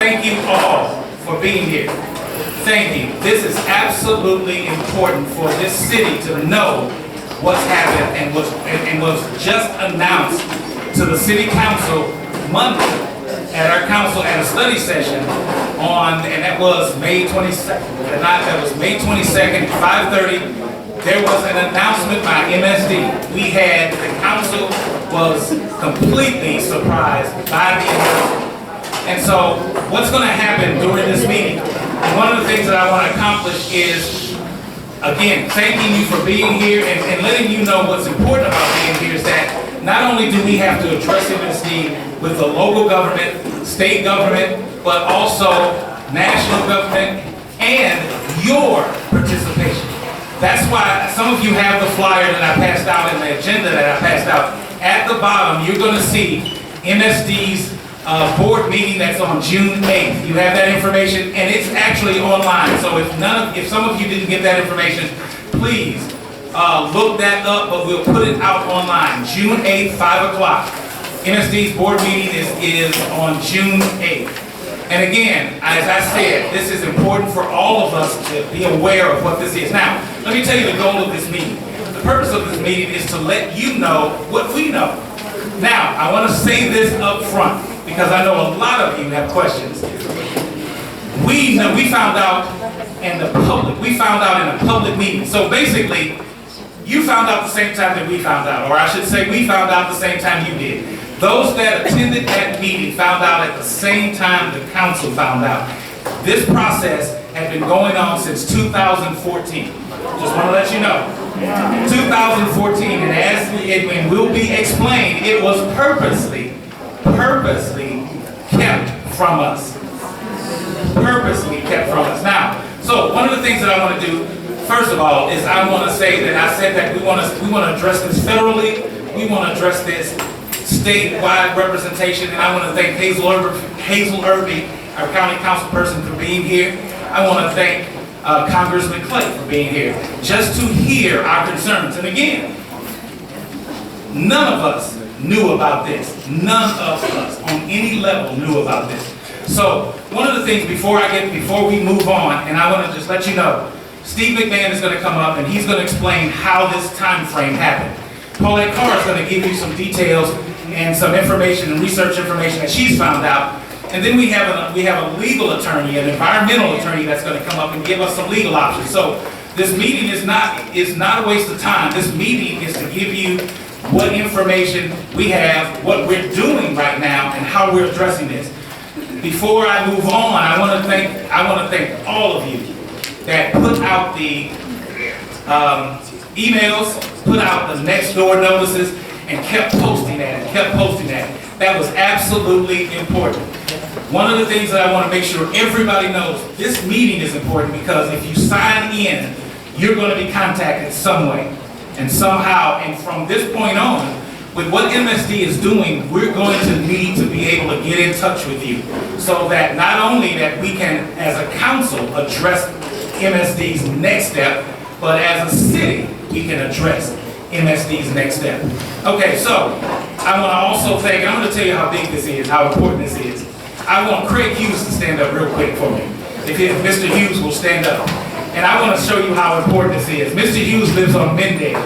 Thank you all for being here. Thank you. This is absolutely important for this city to know what's happened and was just announced to the city council Monday at our council at a study session and that was May 22nd. That was May 22nd at 5:30. There was an announcement by MSD. The council was completely surprised by the announcement. And so, what's going to happen during this meeting? One of the things that I want to accomplish is, again, thanking you for being here and letting you know what's important about being here is that not only do we have to address MSD with the local government, state government, but also national government and your participation. That's why some of you have the flyer that I passed out and the agenda that I passed out. At the bottom, you're going to see MSD's board meeting that's on June 8th. You have that information, and it's actually online. So if some of you didn't get that information, please look that up, but we'll put it out online. June 8th, 5 o'clock. MSD's board meeting is on June 8th. And again, as I said, this is important for all of us to be aware of what this is. Now, let me tell you the goal of this meeting. The purpose of this meeting is to let you know what we know. Now, I want to say this up front, because I know a lot of you have questions. We found out in a public meeting. So basically, you found out the same time that we found out, or I should say we found out the same time you did. Those that attended that meeting found out at the same time the council found out. This process had been going on since 2014. Just want to let you know. 2014, and as it will be explained, it was purposely kept from us. Purposely kept from us. Now, so one of the things that I want to do, first of all, is I want to say that I said that we want to address this federally. We want to address this statewide representation, and I want to thank Hazel Erby, our county council person, for being here. I want to thank Congressman Clay for being here, just to hear our concerns. And again, none of us knew about this. None of us on any level knew about this. So one of the things before we move on, and I want to just let you know, Steve McMahon is going to come up and he's going to explain how this time frame happened. Paulette Carr is going to give you some details and some information and research information that she's found out. And then we have a legal attorney, an environmental attorney that's going to come up and give us some legal options. So this meeting is not a waste of time. This meeting is to give you what information we have, what we're doing right now, and how we're addressing this. Before I move on, I want to thank all of you that put out the emails, put out the next door notices, and kept posting that. That was absolutely important. One of the things that I want to make sure everybody knows, this meeting is important because if you sign in, you're going to be contacted some way and somehow, and from this point on, with what MSD is doing, we're going to need to be able to get in touch with you so that not only that we can, as a council, address MSD's next step, but as a city, we can address MSD's next step. Okay, so I want to also thank, I'm going to tell you how big this is, how important this is. I want Craig Hughes to stand up real quick for me. If Mr. Hughes will stand up. And I want to show you how important this is. Mr. Hughes lives on Mendale.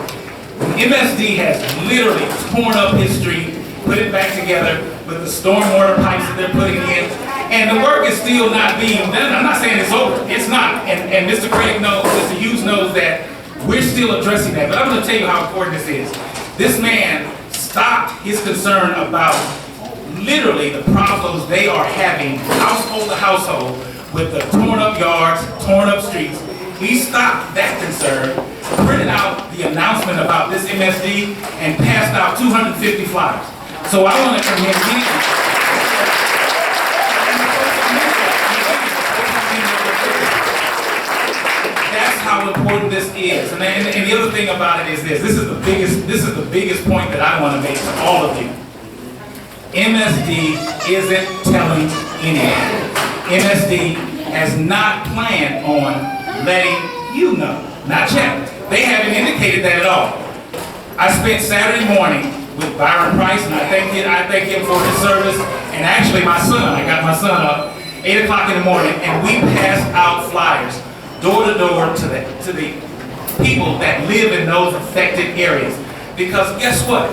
MSD has literally torn up his street, put it back together with the stormwater pipes that they're putting in. And the work is still not being done. I'm not saying it's over. It's not. And Mr. Craig knows, Mr. Hughes knows that we're still addressing that. But I'm going to tell you how important this is. This man stopped his concern about literally the problems they are having household to household with the torn up yards, torn up streets. He stopped that concern, printed out the announcement about this MSD, and passed out 250 flyers. So I want to commend him. That's how important this is. And the other thing about it is this. This is the biggest point that I want to make to all of you. MSD isn't telling anyone. MSD has not planned on letting you know. Not yet. They haven't indicated that at all. I spent Saturday morning with Byron Price, and I thank him for his service. And actually, my son, I got my son up, 8 o'clock in the morning, and we pass out flyers door to door to the people that live in those affected areas. Because guess what?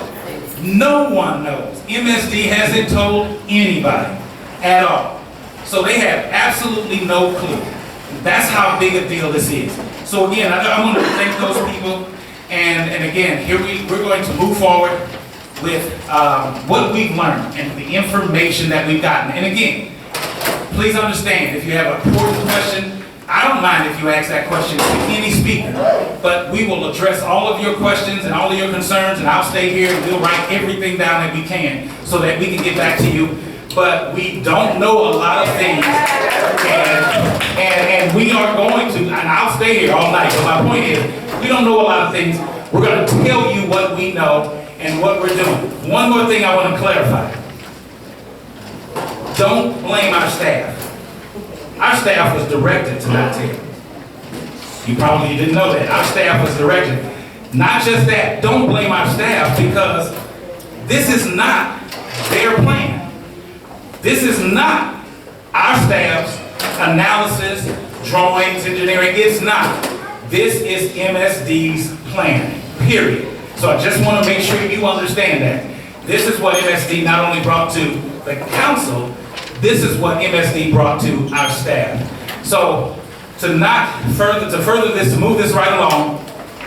No one knows. MSD hasn't told anybody at all. So they have absolutely no clue. That's how big a deal this is. So again, I want to thank those people. And again, here we're going to move forward with what we've learned and the information that we've gotten. And again, please understand, if you have an important question, I don't mind if you ask that question to any speaker, but we will address all of your questions and all of your concerns, and I'll stay here and we'll write everything down that we can so that we can get back to you. But we don't know a lot of things, and we are going to, and I'll stay here all night, but my point is, we don't know a lot of things. We're going to tell you what we know and what we're doing. One more thing I want to clarify. Don't blame our staff. Our staff was directed to not tell. You probably didn't know that. Our staff was directed. Not just that, don't blame our staff, because this is not their plan. This is not our staff's analysis, drawings, engineering. It's not. This is MSD's plan, period. So I just want to make sure you understand that. This is what MSD not only brought to the council, this is what MSD brought to our staff. So to further this, to move this right along,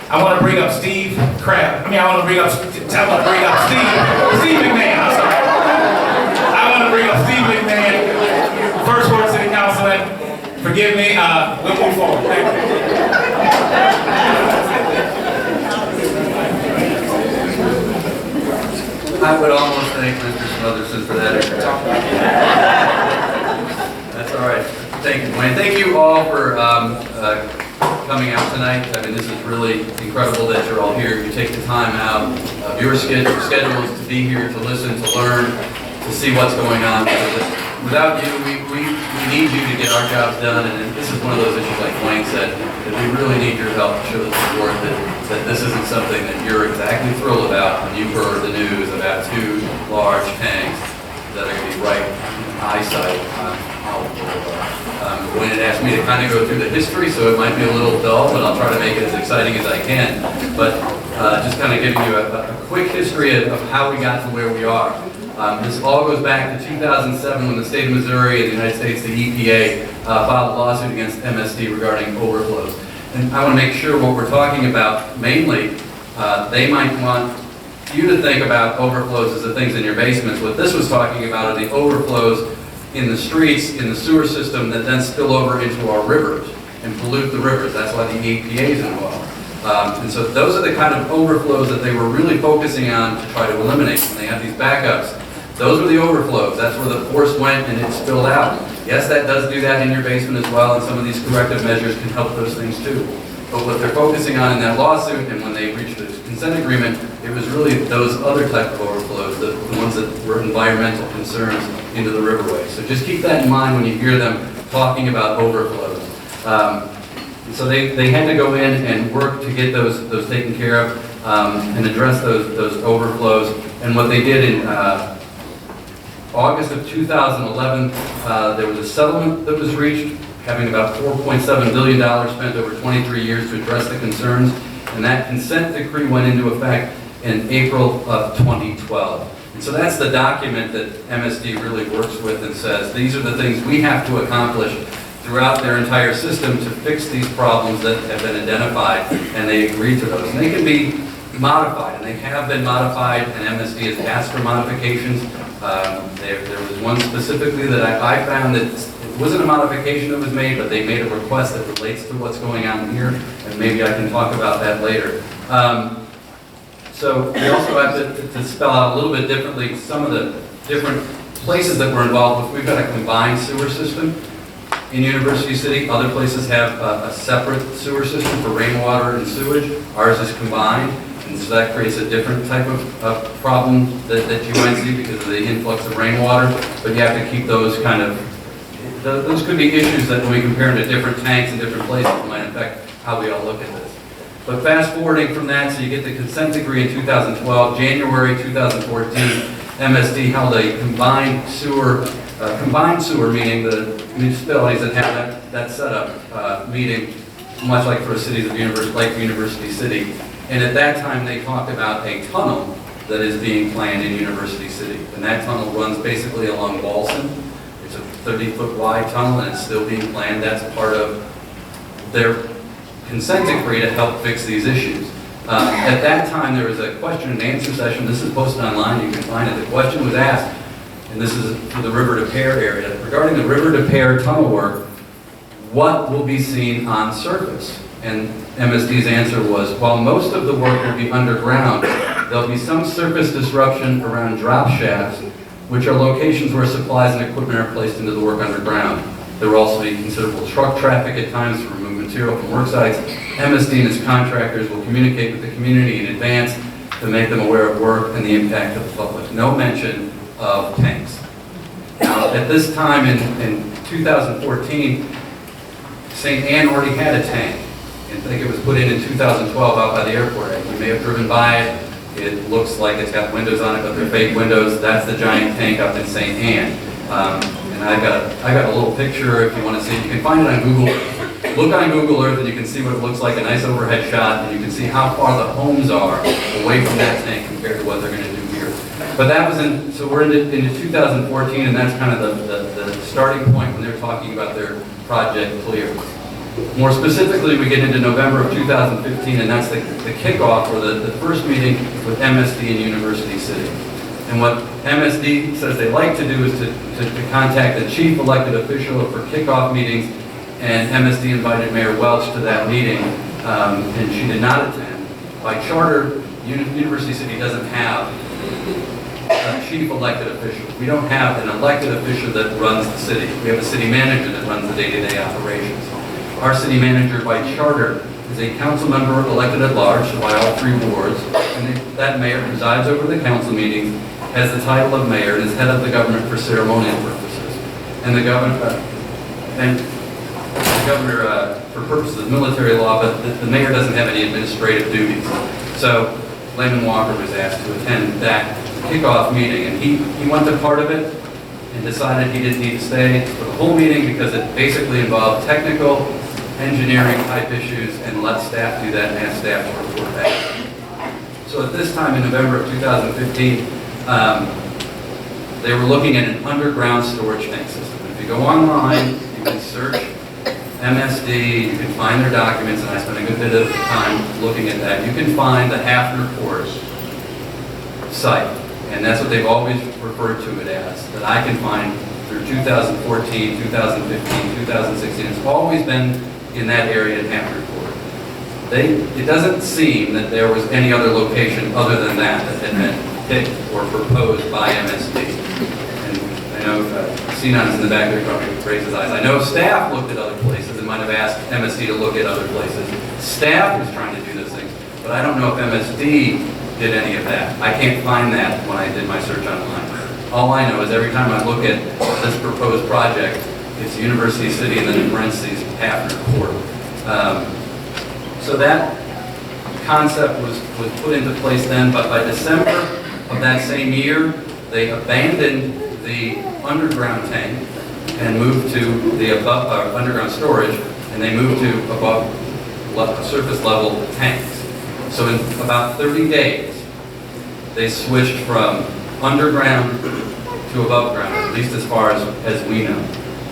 I want to bring up Steve McMahon. I'm sorry. I want to bring up Steve McMahon, First Ward City Councilman. Forgive me, we'll move forward. Thank you. I would almost thank Mr. Smotherson for that extra talk. That's all right. Thank you, Bwayne. Thank you all for coming out tonight. I mean, this is really incredible that you're all here. You take the time out of your schedules to be here, to listen, to learn, to see what's going on. Without you, we need you to get our jobs done, and this is one of those issues, like Bwayne said, that we really need your help to show the support that this isn't something that you're exactly thrilled about when you've heard the news about 2 large tanks that are going to be right in eyesight on Holland Boulevard. Bwayne had asked me to kind of go through the history, so it might be a little dull, but I'll try to make it as exciting as I can. But just kind of giving you a quick history of how we got to where we are. This all goes back to 2007 when the state of Missouri and the United States, the EPA, filed a lawsuit against MSD regarding overflows. And I want to make sure what we're talking about, mainly, they might want you to think about overflows as the things in your basements. What this was talking about are the overflows in the streets, in the sewer system, that then spill over into our rivers and pollute the rivers. That's why the EPA is involved. And so those are the kind of overflows that they were really focusing on to try to eliminate. When they have these backups, those were the overflows. That's where the force went and it spilled out. Yes, that does do that in your basement as well, and some of these corrective measures can help those things too. But what they're focusing on in that lawsuit, and when they reached the consent agreement, it was really those other type of overflows, the ones that were environmental concerns into the riverway. So just keep that in mind when you hear them talking about overflows. So they had to go in and work to get those taken care of and address those overflows. And what they did in August of 2011, there was a settlement that was reached, having about $4.7 billion spent over 23 years to address the concerns. And that consent decree went into effect in April of 2012. And so that's the document that MSD really works with and says, these are the things we have to accomplish throughout their entire system to fix these problems that have been identified, and they agreed to those. And they can be modified, and they have been modified, and MSD has asked for modifications. There was one specifically that I found that it wasn't a modification that was made, but they made a request that relates to what's going on here, and maybe I can talk about that later. So we also have to spell out a little bit differently some of the different places that we're involved with. We've got a combined sewer system in University City. Other places have a separate sewer system for rainwater and sewage. Ours is combined, and so that creates a different type of problem that you might see because of the influx of rainwater. But you have to keep those kind of, those could be issues that when we compare them to different tanks in different places might affect how we all look at this. But fast forwarding from that, so you get the consent decree in 2012, January 2014, MSD held a combined sewer combined sewer, meaning the municipalities that have that setup meeting, much like for a city of University City. And at that time, they talked about a tunnel that is being planned in University City. And that tunnel runs basically along Walson. It's a 30-foot wide tunnel, and it's still being planned. That's part of their consent decree to help fix these issues. At that time, there was a question and answer session. This is posted online. You can find it. The question was asked, and this is for the River to Pear area, regarding the River to Pear tunnel work, what will be seen on surface? And MSD's answer was, while most of the work will be underground, there'll be some surface disruption around drop shafts, which are locations where supplies and equipment are placed into the work underground. There will also be considerable truck traffic at times to remove material from work sites. MSD and its contractors will communicate with the community in advance to make them aware of work and the impact of the public. No mention of tanks. Now, at this time in 2014, St. Anne already had a tank. I think it was put in 2012 out by the airport. You may have driven by it. It looks like it's got windows on it, but they're fake windows. That's the giant tank up in St. Anne. And I got a little picture if you want to see it. You can find it on Google. Look on Google Earth and you can see what it looks like, a nice overhead shot, and you can see how far the homes are away from that tank compared to what they're going to do here. But that was so we're into 2014, and that's kind of the starting point when they're talking about their project clear. More specifically, we get into November of 2015, and that's the kickoff, or the first meeting with MSD in University City. And what MSD says they like to do is to contact the chief elected official for kickoff meetings, and MSD invited Mayor Welch to that meeting, and she did not attend. By charter, University City doesn't have a chief elected official. We don't have an elected official that runs the city. We have a city manager that runs the day-to-day operations. Our city manager by charter is a council member elected at large, so by all 3 wards, and that mayor presides over the council meetings, has the title of mayor, and is head of the government for ceremonial purposes. And the governor, for purposes of military law, but the mayor doesn't have any administrative duties. So Layman Walker was asked to attend that kickoff meeting, and he went to part of it and decided he didn't need to stay for the whole meeting because it basically involved technical, engineering type issues, and let staff do that and ask staff to report back. So at this time in November of 2015, they were looking at an underground storage tank system. If you go online, you can search MSD, you can find their documents, and I spent a good bit of time looking at that. You can find the Hafner Court site, and that's what they've always referred to it as, that I can find through 2014, 2015, 2016. It's always been in that area in Hafner Court. It doesn't seem that there was any other location other than that had been picked or proposed by MSD. And I know Sinan's in the back there probably raised his eyes. I know staff looked at other places and might have asked MSD to look at other places. Staff was trying to do those things, but I don't know if MSD did any of that. I can't find that when I did my search online. All I know is every time I look at this proposed project, it's University City and then in parentheses, Hafner Court. So that concept was put into place then, but by December of that same year, they abandoned the underground tank and moved to the above underground storage, and they moved to above surface level tanks. So in about 30 days, they switched from underground to above ground, at least as far as we know.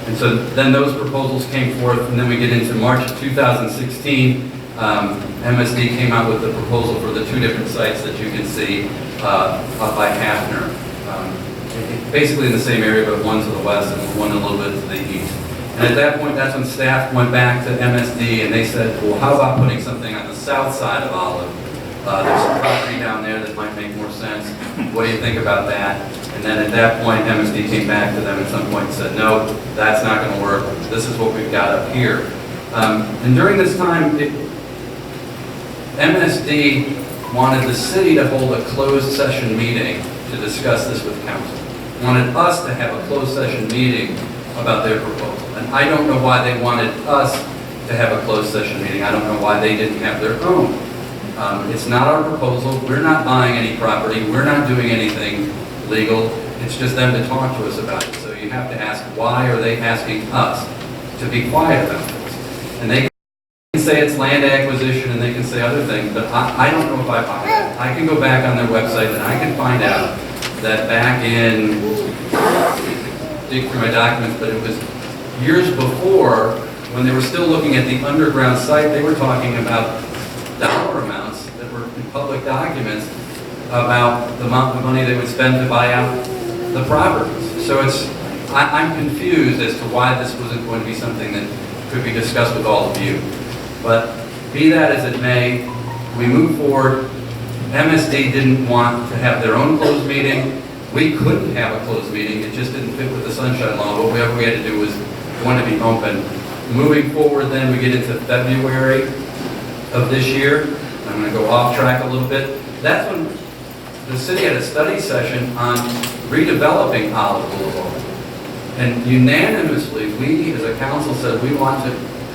And so then those proposals came forth, and then we get into March of 2016. MSD came out with the proposal for the 2 different sites that you can see up by Hafner. Basically in the same area, but one to the west and one a little bit to the east. And at that point, that's when staff went back to MSD and they said, well, how about putting something on the south side of Olive? There's some property down there that might make more sense. What do you think about that? And then at that point, MSD came back to them at some point and said, no, that's not going to work. This is what we've got up here. And during this time, MSD wanted the city to hold a closed session meeting to discuss this with council. Wanted us to have a closed session meeting about their proposal. And I don't know why they wanted us to have a closed session meeting. I don't know why they didn't have their own. It's not our proposal. We're not buying any property. We're not doing anything legal. It's just them to talk to us about it. So you have to ask, why are they asking us to be quiet about this? And they can say it's land acquisition and they can say other things, but I don't know if I buy that. I can go back on their website and I can find out that back in, dig through my documents, but it was years before, when they were still looking at the underground site, they were talking about dollar amounts that were in public documents about the amount of money they would spend to buy out the properties. So I'm confused as to why this wasn't going to be something that could be discussed with all of you. But be that as it may, we move forward. MSD didn't want to have their own closed meeting. We couldn't have a closed meeting. It just didn't fit with the sunshine law. But whatever we had to do was want to be open. Moving forward then, we get into February of this year. I'm going to go off track a little bit. That's when the city had a study session on redeveloping Olive Boulevard. And unanimously, we as a council said we want to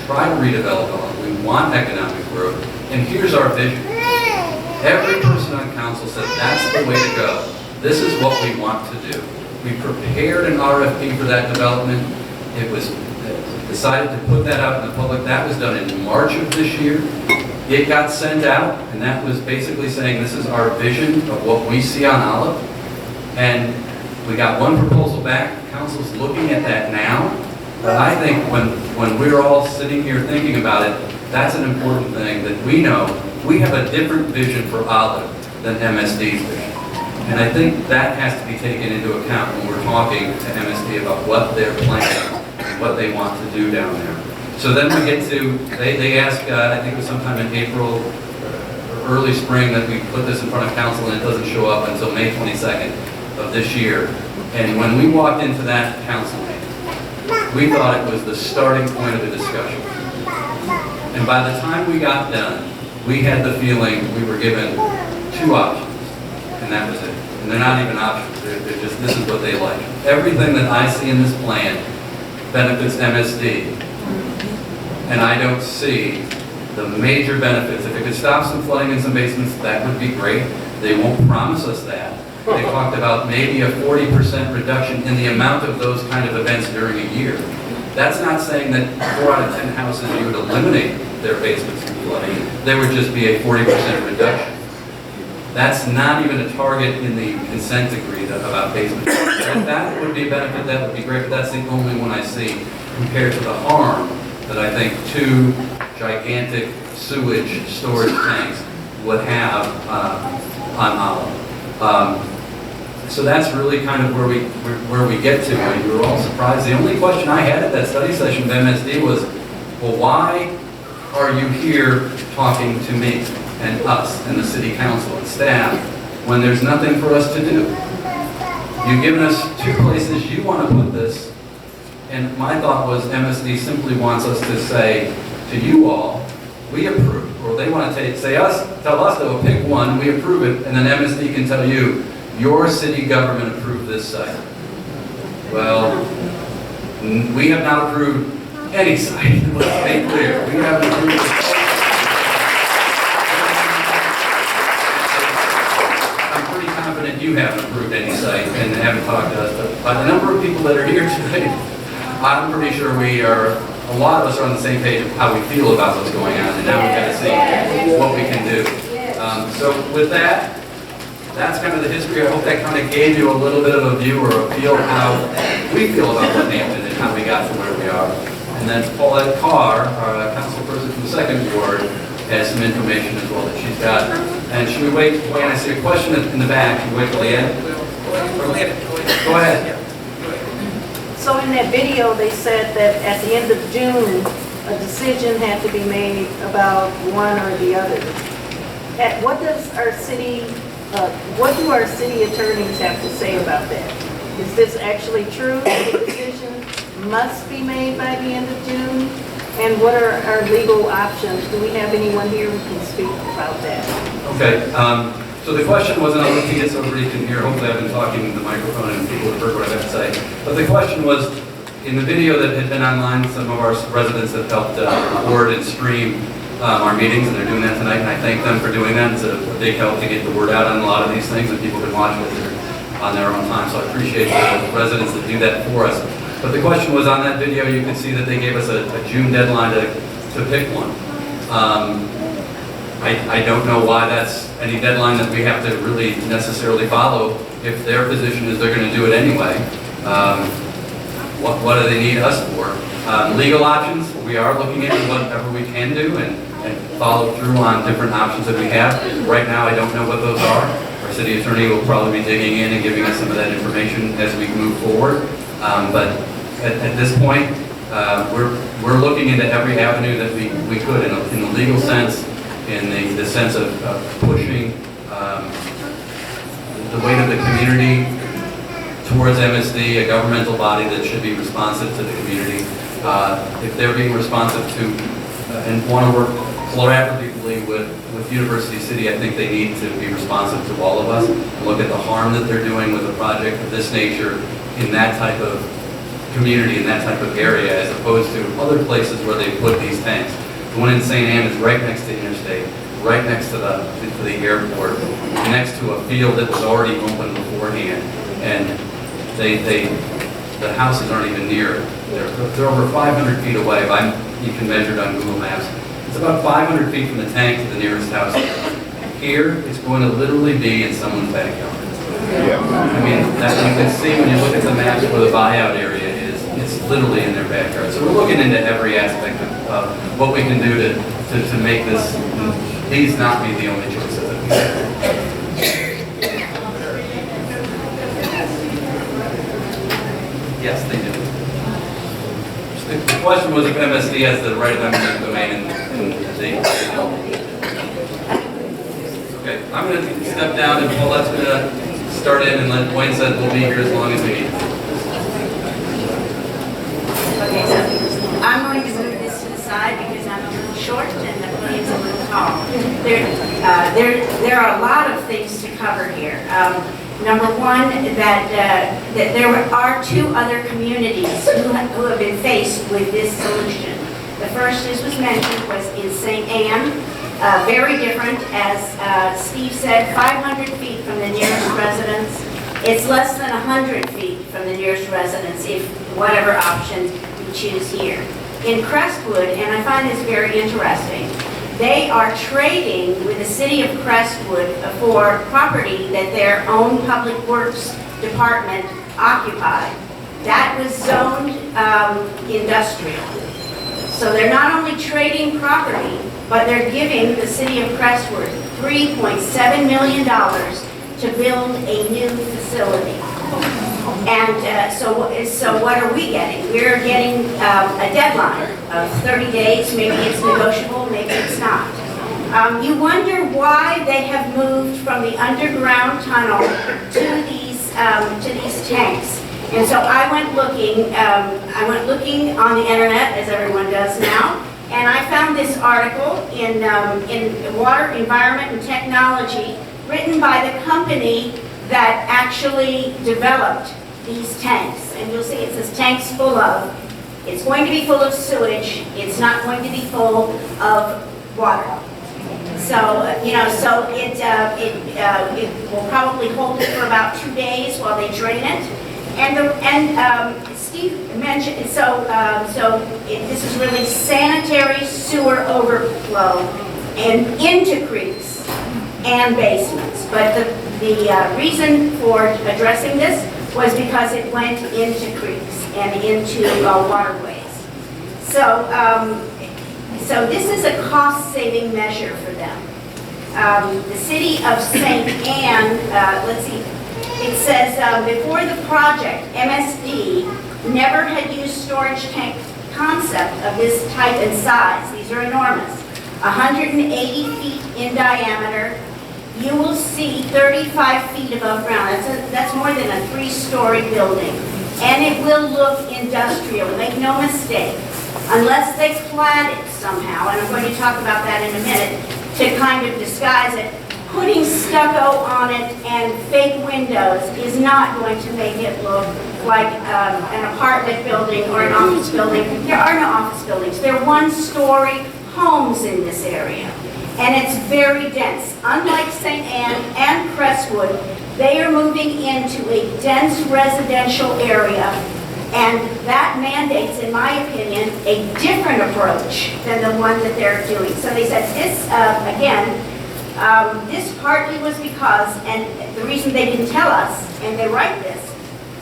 try to redevelop Olive. We want economic growth. And here's our vision. Every person on council said that's the way to go. This is what we want to do. We prepared an RFP for that development. It was decided to put that out in the public. That was done in March of this year. It got sent out, and that was basically saying this is our vision of what we see on Olive. And we got one proposal back. Council's looking at that now. But I think when we're all sitting here thinking about it, that's an important thing that we know. We have a different vision for Olive than MSD's vision. And I think that has to be taken into account when we're talking to MSD about what they're planning and what they want to do down there. So then we get to, they ask, I think it was sometime in April or early spring that we put this in front of council, and it doesn't show up until May 22nd of this year. And when we walked into that council meeting, we thought it was the starting point of the discussion. And by the time we got done, we had the feeling we were given two options, and that was it. And they're not even options, they're just, this is what they like. Everything that I see in this plan benefits MSD, and I don't see the major benefits. If it could stop some flooding in some basements, that would be great. They won't promise us that. They talked about maybe a 40% reduction in the amount of those kind of events during a year. That's not saying that 4 out of 10 houses you would eliminate their basements from flooding. There would just be a 40% reduction. That's not even a target in the consent decree about basements. If that would be a benefit, that would be great, but that's the only one I see compared to the harm that I think 2 gigantic sewage storage tanks would have on Olive. So that's really kind of where we get to, and we were all surprised. The only question I had at that study session with MSD was, well, why are you here talking to me and us and the city council and staff when there's nothing for us to do? You've given us 2 places you want to put this, and my thought was MSD simply wants us to say to you all, we approve, or they want to tell us to pick one, we approve it, and then MSD can tell you, your city government approved this site. Well, we have not approved any site. Let's be clear. We haven't approved it. I'm pretty confident you haven't approved any site and haven't talked to us. But by the number of people that are here today, I'm pretty sure a lot of us are on the same page of how we feel about what's going on, and now we've got to see what we can do. So with that, that's kind of the history. I hope that kind of gave you a little bit of a view or a feel of how we feel about what Hampton and how we got to where we are. And then Paulette Carr, our councilperson from the 2nd Ward, has some information as well that she's got. And should we wait? Wayne, I see a question in the back. Should we wait till the end? Go ahead. So in that video, they said that at the end of June, a decision had to be made about one or the other. What do our city attorneys have to say about that? Is this actually true? The decision must be made by the end of June? And what are our legal options? Do we have anyone here who can speak about that? Okay. So the question wasn't, I'll look to get so everybody can hear. Hopefully I've been talking to the microphone and people have heard what I have to say. But the question was, in the video that had been online, some of our residents have helped record and stream our meetings, and they're doing that tonight, and I thank them for doing that. It's a big help to get the word out on a lot of these things, and people can watch what they're on their own time. So I appreciate the residents that do that for us. But the question was, on that video, you can see that they gave us a June deadline to pick one. I don't know why that's any deadline that we have to really necessarily follow if their position is they're going to do it anyway. What do they need us for? Legal options, we are looking at whatever we can do and follow through on different options that we have. Right now, I don't know what those are. Our city attorney will probably be digging in and giving us some of that information as we move forward. But at this point, we're looking into every avenue that we could in the legal sense, in the sense of pushing the weight of the community towards MSD, a governmental body that should be responsive to the community. If they're being responsive to and want to work collaboratively with University City, I think they need to be responsive to all of us and look at the harm that they're doing with a project of this nature in that type of community, in that type of area, as opposed to other places where they put these tanks. The one in St. Anne is right next to interstate, right next to the airport, next to a field that was already open beforehand, and the houses aren't even near it. They're over 500 feet away. You can measure it on Google Maps. It's about 500 feet from the tank to the nearest house. Here, it's going to literally be in someone's backyard. Yeah. I mean, that you can see when you look at the maps where the buyout area is, it's literally in their backyard. So we're looking into every aspect of what we can do to make these not be the only choices that we have. Yes, they do. The question was if MSD has the right of eminent domain and they don't. Okay, I'm going to step down and Paulette's going to start in and let Bwayne said we'll be here as long as we need. Okay, so I'm going to move this to the side because I'm a little short and the podium's a little tall. There are a lot of things to cover here. Number one, that there are two other communities who have been faced with this solution. The first, as was mentioned, was in St. Anne. Very different, as Steve said, 500 feet from the nearest residence. It's less than 100 feet from the nearest residence if whatever option we choose here. In Crestwood, and I find this very interesting, they are trading with the city of Crestwood for property that their own public works department occupied. That was zoned industrial. So they're not only trading property, but they're giving the city of Crestwood $3.7 million to build a new facility. And so what are we getting? We're getting a deadline of 30 days. Maybe it's negotiable, maybe it's not. You wonder why they have moved from the underground tunnel to these tanks. And so I went looking on the internet, as everyone does now, and I found this article in Water, Environment, and Technology, written by the company that actually developed these tanks. And you'll see it says tanks full of. It's going to be full of sewage. It's not going to be full of water. So, it will probably hold it for about 2 days while they drain it. And Steve mentioned, this is really sanitary sewer overflow and into creeks and basements. But the reason for addressing this was because it went into creeks and into waterways. So this is a cost-saving measure for them. The city of St. Anne, let's see, it says before the project, MSD never had used storage tank concept of this type and size. These are enormous. 180 feet in diameter. You will see 35 feet above ground. That's more than a 3-story building. And it will look industrial, make no mistake, unless they clad it somehow, and I'm going to talk about that in a minute, to kind of disguise it. Putting stucco on it and fake windows is not going to make it look like an apartment building or an office building. There are no office buildings. They're 1-story homes in this area. and it's very dense. Unlike St. Anne and Crestwood, they are moving into a dense residential area, and that mandates, in my opinion, a different approach than the one that they're doing. So they said this, this partly was because, and the reason they didn't tell us, and they write this,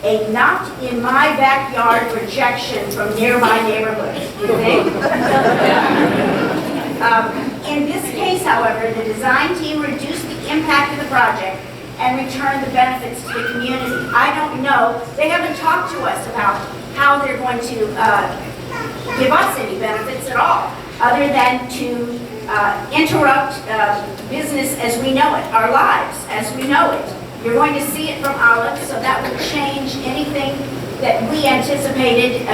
a not in my backyard rejection from nearby neighborhoods. You think? In this case, however, the design team reduced the impact of the project and returned the benefits to the community. I don't know. They haven't talked to us about how they're going to give us any benefits at all, other than to interrupt business as we know it, our lives as we know it. You're going to see it from Olive, so that will change anything that we anticipated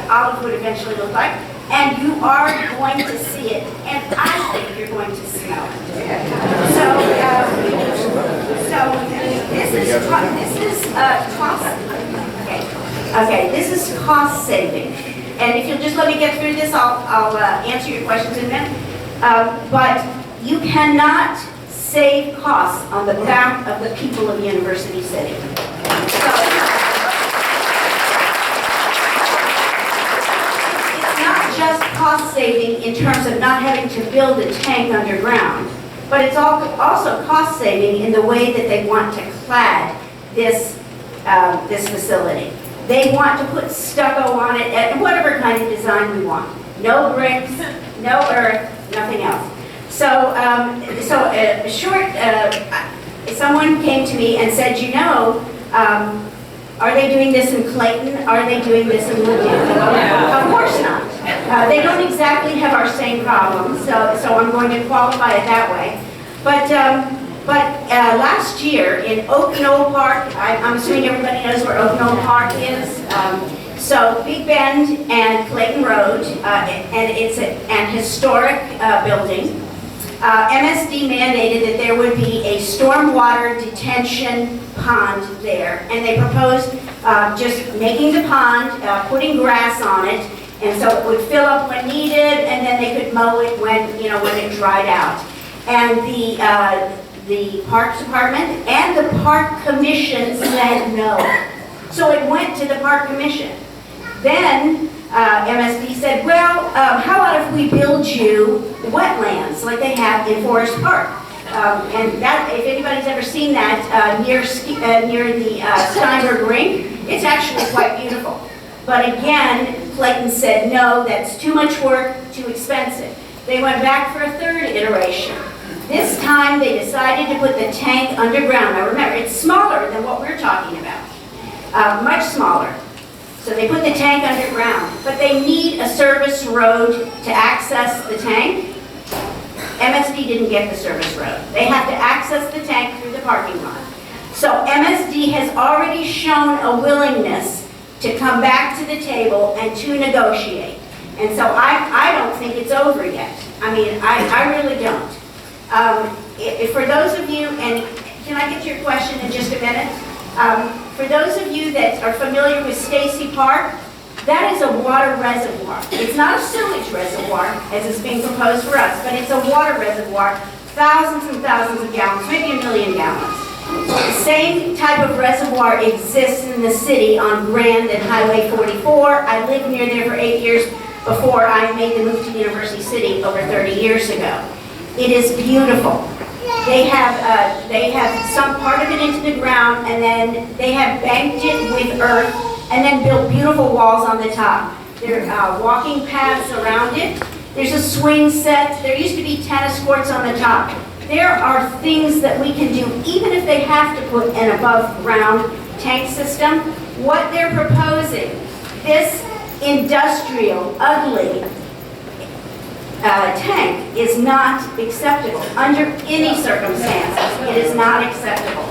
Olive would eventually look like. And you are going to see it, and I think you're going to smell it. This is cost. Okay, this is cost saving. And if you'll just let me get through this, I'll answer your questions in a minute. But you cannot save costs on the back of the people of University City. It's not just cost saving in terms of not having to build a tank underground, but it's also cost saving in the way that they want to clad this facility. They want to put stucco on it, and whatever kind of design we want. No bricks, no earth, nothing else. So, someone came to me and said, you know, are they doing this in Clayton? Are they doing this in Mulligan? Of course not. They don't exactly have our same problems, so I'm going to qualify it that way. But last year in Oak Knoll Park, I'm assuming everybody knows where Oak Knoll Park is. So Big Bend and Clayton Road, and it's an historic building. MSD mandated that there would be a stormwater detention pond there, and they proposed just making the pond, putting grass on it, and so it would fill up when needed, and then they could mow it when it dried out. And the Parks Department and the Park Commission said no. So it went to the Park Commission. Then MSD said, well, how about if we build you wetlands like they have in Forest Park? And that, if anybody's ever seen that near the Steinberg Rink, it's actually quite beautiful. But again, Clayton said, no, that's too much work, too expensive. They went back for a third iteration. This time they decided to put the tank underground. Now remember, it's smaller than what we're talking about, much smaller. So they put the tank underground, but they need a service road to access the tank. MSD didn't get the service road. They have to access the tank through the parking lot. So MSD has already shown a willingness to come back to the table and to negotiate. And so I don't think it's over yet. I mean, I really don't. For those of you, and can I get your question in just a minute? For those of you that are familiar with Stacy Park, that is a water reservoir. It's not a sewage reservoir, as is being proposed for us, but it's a water reservoir, thousands and thousands of gallons, maybe 1 million gallons. The same type of reservoir exists in the city on Grand and Highway 44. I lived near there for 8 years before I made the move to University City over 30 years ago. It is beautiful. They have sunk part of it into the ground, and then they have banked it with earth, and then built beautiful walls on the top. There are walking paths around it. There's a swing set. There used to be tennis courts on the top. There are things that we can do, even if they have to put an above-ground tank system. What they're proposing, this industrial, ugly tank is not acceptable under any circumstances. It is not acceptable.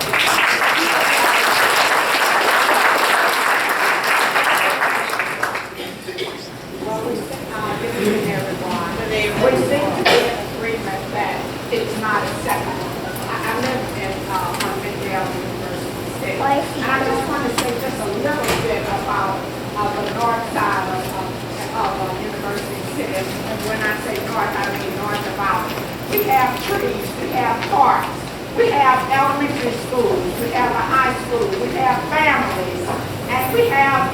We seem to be in agreement that it's not acceptable. I live on Midvale University. And I just want to say just a little bit about the north side of University City. And when I say north, I mean north about trees, we have parks, we have elementary schools, we have a high school, we have families, and we have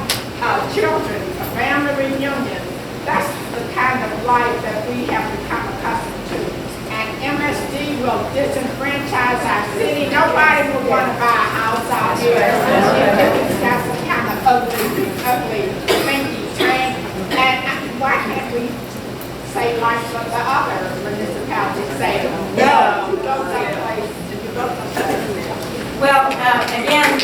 children, a family reunion. That's the kind of life that we have become accustomed to. And MSD will disenfranchise our city. Nobody will want to buy a house out here. It's got some kind of ugly, stinky tank. And why can't we say like what the other municipalities say? No, you go someplace, you go someplace. Well, again,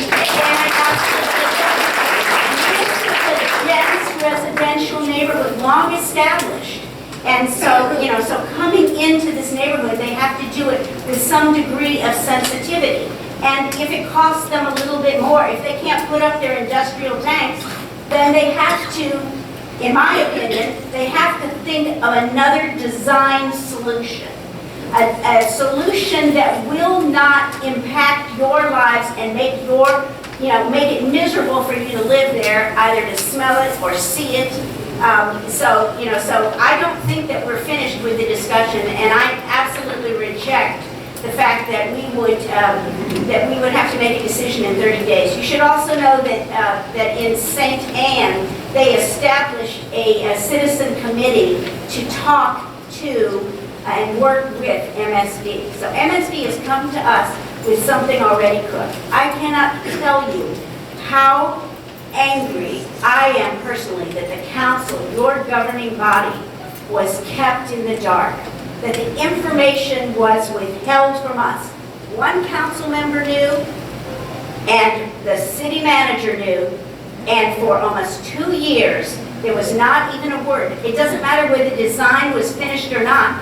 dense residential neighborhood, long established. And so, so coming into this neighborhood, they have to do it with some degree of sensitivity. And if it costs them a little bit more, if they can't put up their industrial tanks, then they have to, in my opinion, they have to think of another design solution. A solution that will not impact your lives and make make it miserable for you to live there, either to smell it or see it. So I don't think that we're finished with the discussion, and I absolutely reject the fact that we would have to make a decision in 30 days. You should also know that in St. Anne, they established a citizen committee to talk to and work with MSD. So MSD has come to us with something already cooked. I cannot tell you how angry I am personally that the council, your governing body, was kept in the dark, that the information was withheld from us. One council member knew, and the city manager knew, and for almost 2 years, there was not even a word. It doesn't matter whether the design was finished or not.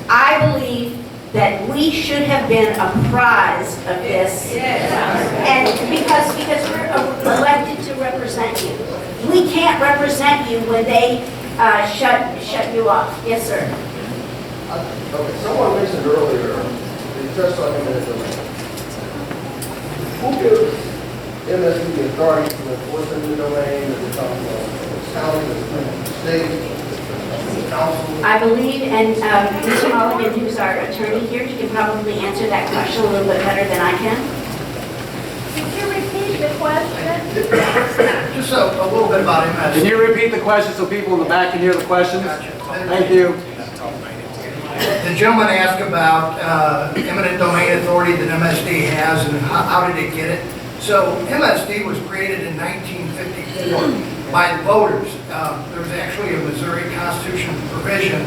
I believe that we should have been apprised of this, and because we're elected to represent you. We can't represent you when they shut you off. Yes, sir. Okay, someone mentioned earlier, they touched on eminent domain. Who gives MSD the authority to enforce eminent domain? Does it come from the county, does it come from the state? I believe, and Mr. Mulligan, who's our attorney here, he can probably answer that question a little bit better than I can. Could you repeat the question? Just a little bit about MSD. Can you repeat the question so people in the back can hear the questions? Gotcha. Thank you. The gentleman asked about eminent domain authority that MSD has and how did it get it. So MSD was created in 1954 by the voters. There's actually a Missouri Constitution provision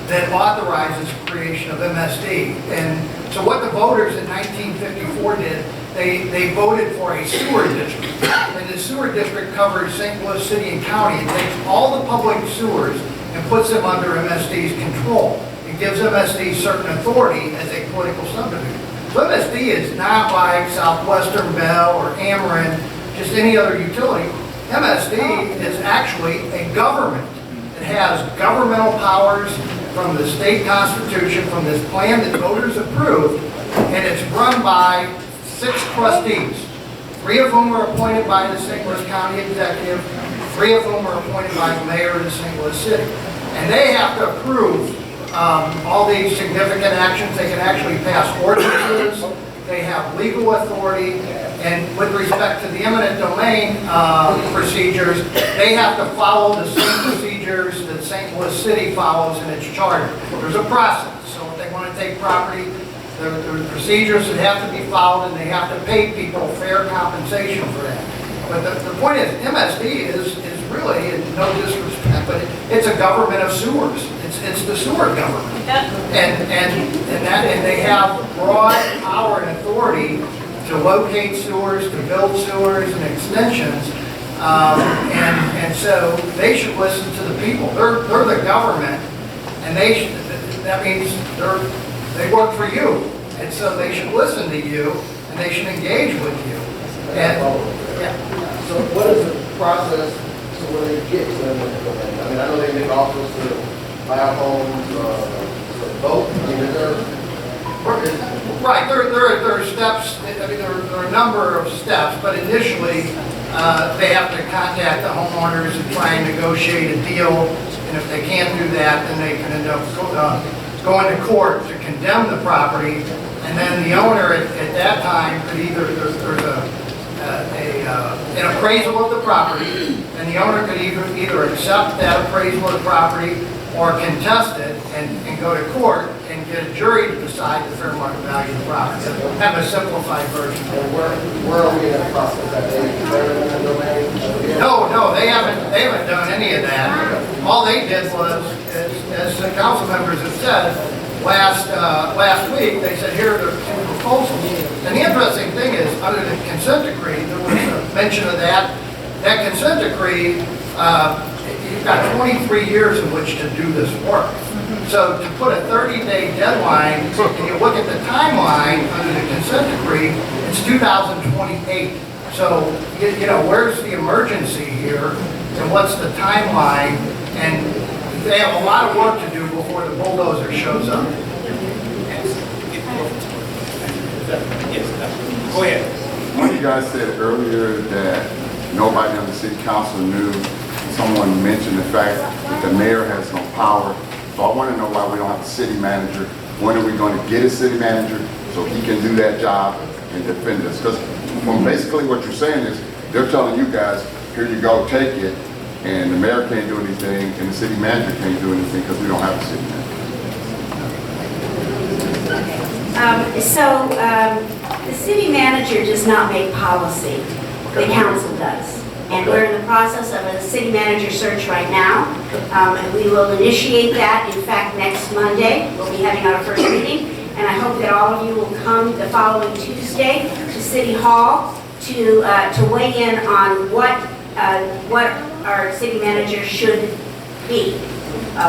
that authorizes creation of MSD. And so what the voters in 1954 did, they voted for a sewer district. And the sewer district covers St. Louis City and County. It takes all the public sewers and puts them under MSD's control. It gives MSD certain authority as a political subdivision. So MSD is not like Southwestern Bell or Ameren, just any other utility. MSD is actually a government. It has governmental powers from the state constitution, from this plan that voters approved, and it's run by 6 trustees, 3 of whom are appointed by the St. Louis County Executive, 3 of whom are appointed by the mayor of the St. Louis City. And they have to approve all these significant actions. They can actually pass ordinances. They have legal authority. And with respect to the eminent domain procedures, they have to follow the same procedures that St. Louis City follows in its charter. There's a process. So if they want to take property, there are procedures that have to be followed, and they have to pay people fair compensation for that. But the point is, MSD is really, and no disrespect, but it's a government of sewers. It's the sewer government. And they have broad power and authority to locate sewers, to build sewers and extensions, and so they should listen to the people. They're the government, and that means they work for you, and so they should listen to you, and they should engage with you. And So what is the process so when they get to eminent domain? I mean, I know they make offers to buy homes, to vote. I mean, right, there are steps. I mean, there are a number of steps, but initially they have to contact the homeowners and try and negotiate a deal. And if they can't do that, then they can end up go into court to condemn the property, and then the owner at that time could either, there's an appraisal of the property, and the owner could either accept that appraisal of the property or contest it and go to court and get a jury to decide the fair market value of the property. Have a simplified version. And where are we in the process? Have they declared eminent domain? No, they haven't done any of that. All they did was, as the council members have said, last week, they said, here are the two proposals. And the interesting thing is, under the consent decree, there was a mention of that. That consent decree, you've got 23 years in which to do this work. So to put a 30-day deadline, and you look at the timeline under the consent decree, it's 2028. So, you know, where's the emergency here, and what's the timeline? And they have a lot of work to do before the bulldozer shows up. Yes, go ahead. One of you guys said earlier that nobody on the city council knew. Someone mentioned the fact that the mayor has no power. So I want to know why we don't have a city manager. When are we going to get a city manager so he can do that job and defend us? Because from basically what you're saying is they're telling you guys, here you go, take it, and the mayor can't do anything, and the city manager can't do anything because we don't have a city manager. The city manager does not make policy, the council does. And we're in the process of a city manager search right now. And we will initiate that, in fact, next Monday. We'll be having our first meeting. And I hope that all of you will come the following Tuesday to City Hall to weigh in on what our city manager should be.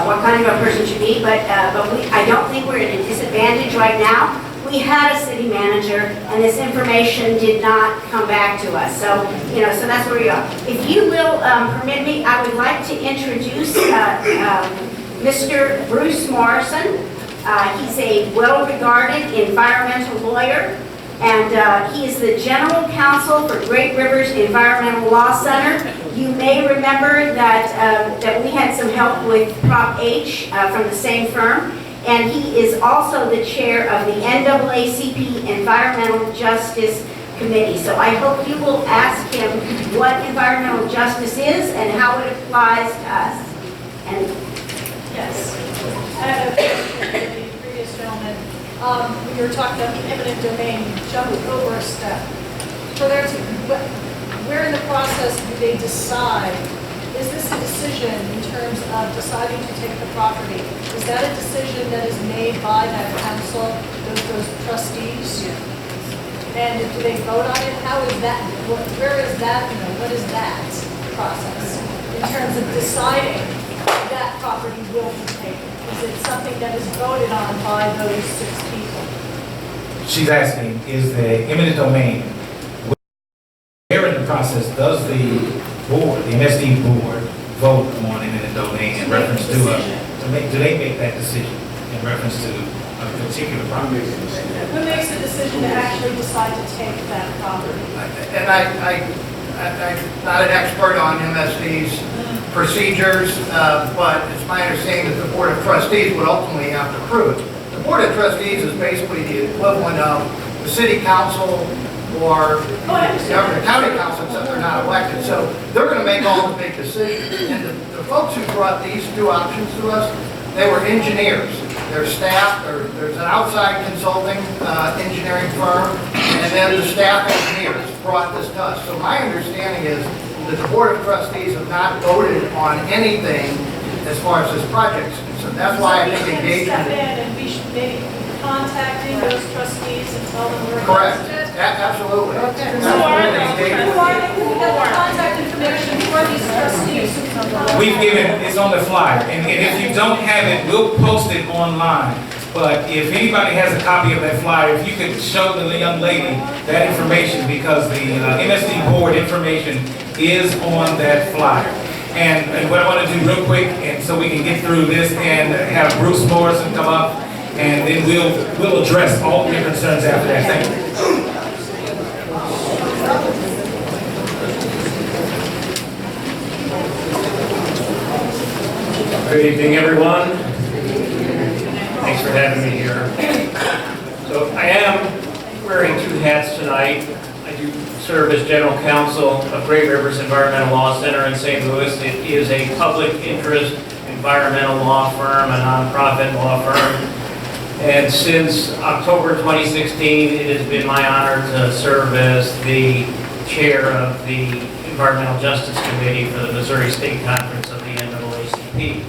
What kind of a person should be, but I don't think we're at a disadvantage right now. We had a city manager, and this information did not come back to us. So, you know, so that's where we are. If you will permit me, I would like to introduce Mr. Bruce Morrison. He's a well-regarded environmental lawyer, and he is the general counsel for Great Rivers Environmental Law Center. You may remember that we had some help with Prop H from the same firm. And he is also the chair of the NAACP Environmental Justice Committee. So I hope you will ask him what environmental justice is and how it applies to us. And yes, I have a question for the previous gentleman. We were talking about the eminent domain, you jumped over a step. Where in the process do they decide? Is this a decision in terms of deciding to take the property? Is that a decision that is made by that council, those trustees? And do they vote on it? How is that, where is that, what is that process in terms of deciding that property will be taken? Is it something that is voted on by those 6 people? She's asking, is the eminent domain, where in the process does the board, the MSD board, vote on eminent domain in reference to do they make that decision in reference to a particular property? Who makes the decision to actually decide to take that property? And I'm not an expert on MSD's procedures, but it's my understanding that the Board of Trustees would ultimately have to approve it. The Board of Trustees is basically the equivalent of the City Council or the county council, except they're not elected. So they're going to make all the big decisions. And the folks who brought these two options to us, they were engineers. Their staff, there's an outside consulting engineering firm, and then the staff engineers brought this to us. So my understanding is that the Board of Trustees have not voted on anything as far as this project is concerned. That's why I think engagement. Step in and we should maybe contacting those trustees and tell them we're Correct. interested. Absolutely. Okay. Who have the contact information for these trustees? We've given, it's on the flyer, and if you don't have it, we'll post it online. But if anybody has a copy of that flyer, if you could show the young lady that information, because the MSD board information is on that flyer. And what I want to do real quick, and so we can get through this and have Bruce Morrison come up, and then we'll address all of your concerns after that. Thank you. Good evening, everyone. Thanks for you serve as general counsel of Great Rivers Environmental Law Center in St. Louis. It is a public interest environmental law firm, a nonprofit law firm. And since October 2016, it has been my honor to serve as the chair of the Environmental Justice Committee for the Missouri State Conference of the NAACP.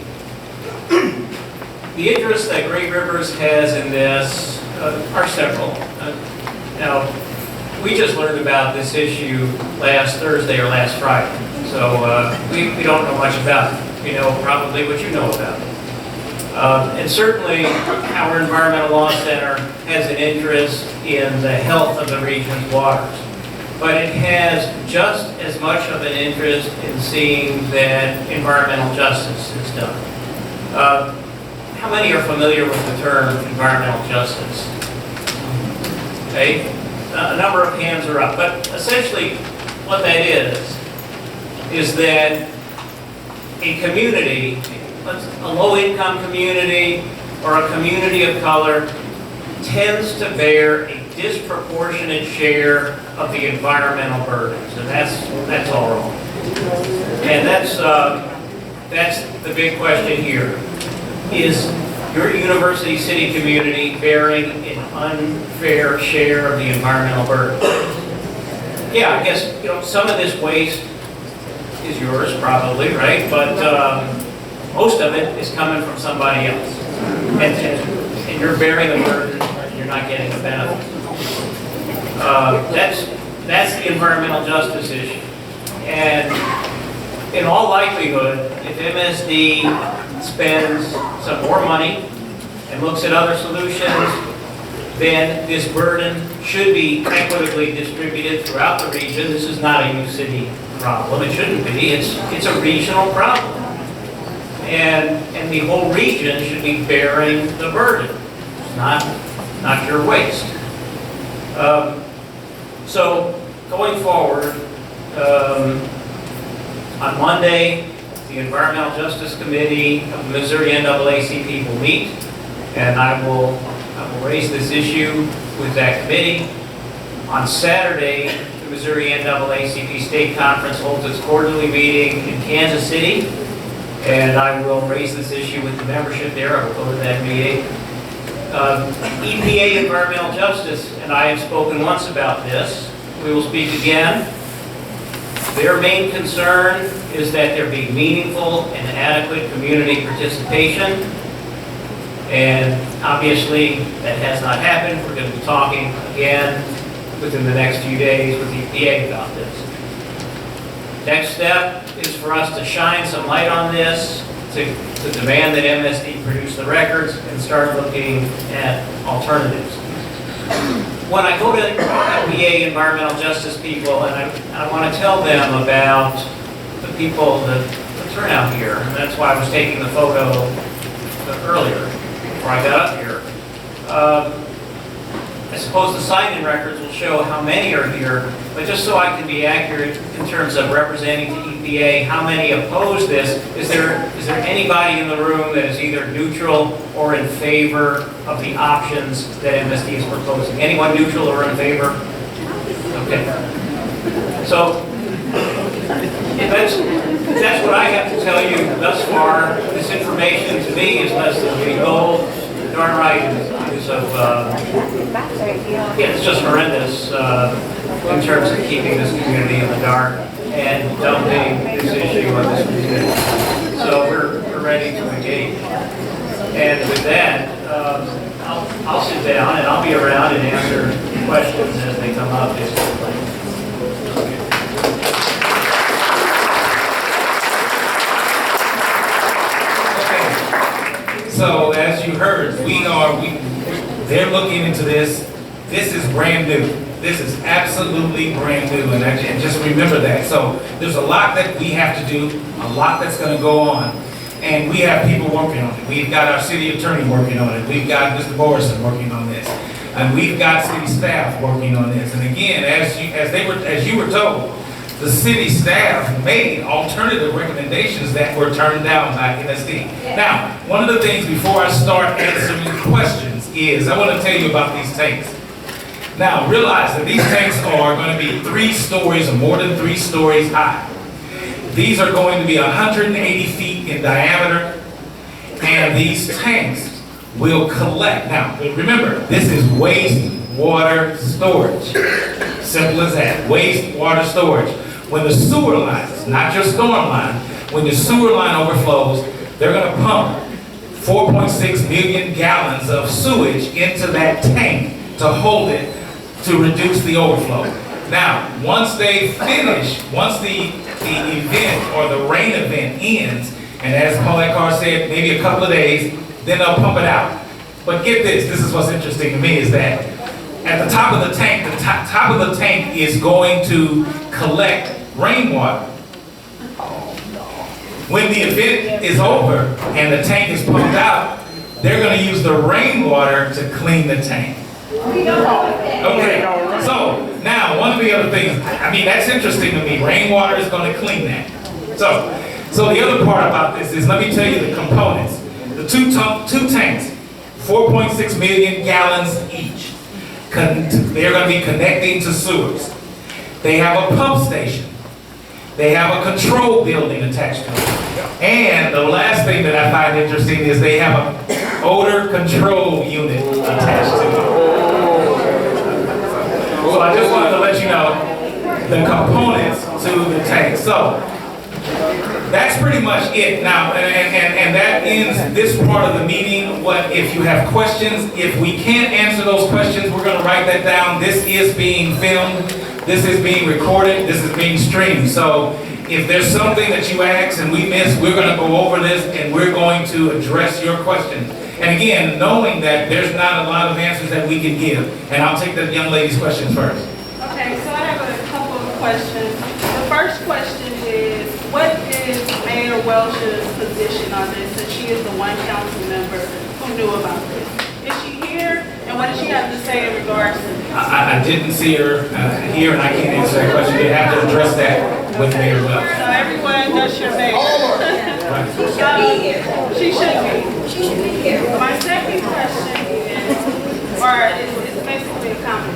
The interest that Great Rivers has in this are several. Now, we just learned about this issue last Thursday or last Friday, so we don't know much about it. We know probably what you know about it. And certainly, our Environmental Law Center has an interest in the health of the region's waters. But it has just as much of an interest in seeing that environmental justice is done. How many are familiar with the term environmental justice? Okay, a number of hands are up, but essentially what that is that a community, a low-income community or a community of color tends to bear a disproportionate share of the environmental burdens, and that's all wrong. And that's the big question here. Is your university city community bearing an unfair share of the environmental burden? Yeah, I guess some of this waste is yours probably, right? But most of it is coming from somebody else, and you're bearing the burden. You're not getting a benefit. That's the environmental justice issue. And in all likelihood, if MSD spends some more money and looks at other solutions, then this burden should be equitably distributed throughout the region. This is not a Ucity problem. It shouldn't be. It's a regional problem. And the whole region should be bearing the burden. It's not your waste. So going forward, on Monday, the Environmental Justice Committee of the Missouri NAACP will meet, and I will raise this issue with that committee. On Saturday, the Missouri NAACP State Conference holds its quarterly meeting in Kansas City, and I will raise this issue with the membership there. I will go to that meeting. EPA Environmental Justice, and I have spoken once about this. We will speak again. Their main concern is that there be meaningful and adequate community participation. And obviously, that has not happened. We're going to be talking again within the next few days with the EPA about this. Next step is for us to shine some light on this, to demand that MSD produce the records and start looking at alternatives. When I go to EPA environmental justice people, and I want to tell them about the people, the turnout here, and that's why I was taking the photo earlier, before I got up here. I suppose the sign-in records will show how many are here, but just so I can be accurate in terms of representing the EPA, how many oppose this, is there anybody in the room that is either neutral or in favor of the options that MSD is proposing? Anyone neutral or in favor? Okay. So that's what I have to tell you thus far. This information to me is less than we gold. Darn right, it's it's just horrendous in terms of keeping this community in the dark and dumping this issue on this community. So we're ready to engage. And with that, I'll sit down and I'll be around and answer questions as they come up. So as you heard, they're looking into this. This is brand new. This is absolutely brand new, and just remember that. So there's a lot that we have to do, a lot that's going to go on, and we have people working on it. We've got our city attorney working on it. We've got Mr. Morrison working on this, and we've got city staff working on this. And again, as you were told, the city staff made alternative recommendations that were turned down by MSD. Now, one of the things before I start answering questions is I want to tell you about these tanks. Now, realize that these tanks are going to be 3 stories or more than 3 stories high. These are going to be 180 feet in diameter, and these tanks will collect. Now, remember, this is wastewater storage. Simple as that, wastewater storage. When the sewer lines, not your storm line, when the sewer line overflows, they're going to pump 4.6 million gallons of sewage into that tank to hold it, to reduce the overflow. Now, once they finish, once the event or the rain event ends, and as Paulette Carr said, maybe a couple of days, then they'll pump it out. But get this is what's interesting to me, is that at the top of the tank, the top of the tank is going to collect rainwater. When the event is over and the tank is pumped out, they're going to use the rainwater to clean the tank. Okay, so now one of the other things, I mean, that's interesting to me. Rainwater is going to clean that. So the other part about this is, let me tell you the components. The two tanks, 4.6 million gallons each. They're going to be connecting to sewers. They have a pump station. They have a control building attached to it. And the last thing that I find interesting is they have an odor control unit attached to it. So I just wanted to let you know the components to the tank. So that's pretty much it. Now, and that ends this part of the meeting. What if you have questions? If we can't answer those questions, we're going to write that down. This is being filmed. This is being recorded. This is being streamed. So if there's something that you ask and we miss, we're going to go over this and we're going to address your questions. And again, knowing that there's not a lot of answers that we can give. And I'll take the young lady's questions first. Okay, so I have a couple of questions. The first question is, what is Mayor Welch's position on this, since she is the one council member who knew about this? Is she here? And what does she have to say in regards to this? I didn't see her here, and I can't answer that question. You have to address that with Mayor Welch. So everyone knows your mayor. She should be here. She should be here. My second question is, it's basically a comment.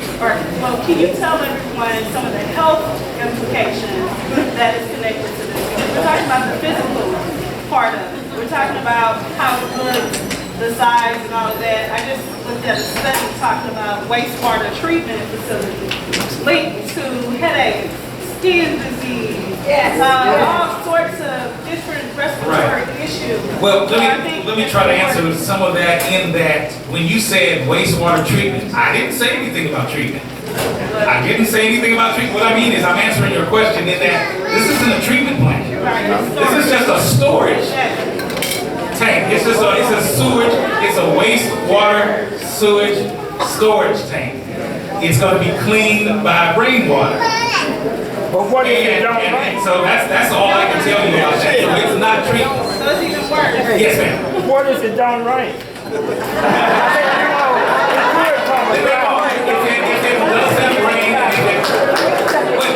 Well, can you tell everyone some of the health implications that is connected to this? We're talking about the physical part of it. We're talking about how it looks, the size and all of that. I just looked at a study talking about wastewater treatment facilities linked to headaches, skin disease, all sorts of different respiratory issues. Well, let me try to answer some of that in that when you said wastewater treatment, I didn't say anything about treatment. I didn't say anything about treatment. What I mean is I'm answering your question in that this isn't a treatment plant. This is just a storage tank. It's a sewage, it's a wastewater sewage storage tank. It's going to be cleaned by rainwater. But what if it don't rain? So that's all I can tell you about that. So it's not treatment. So it's even worse. Yes, ma'am. What if it don't rain? If it doesn't rain,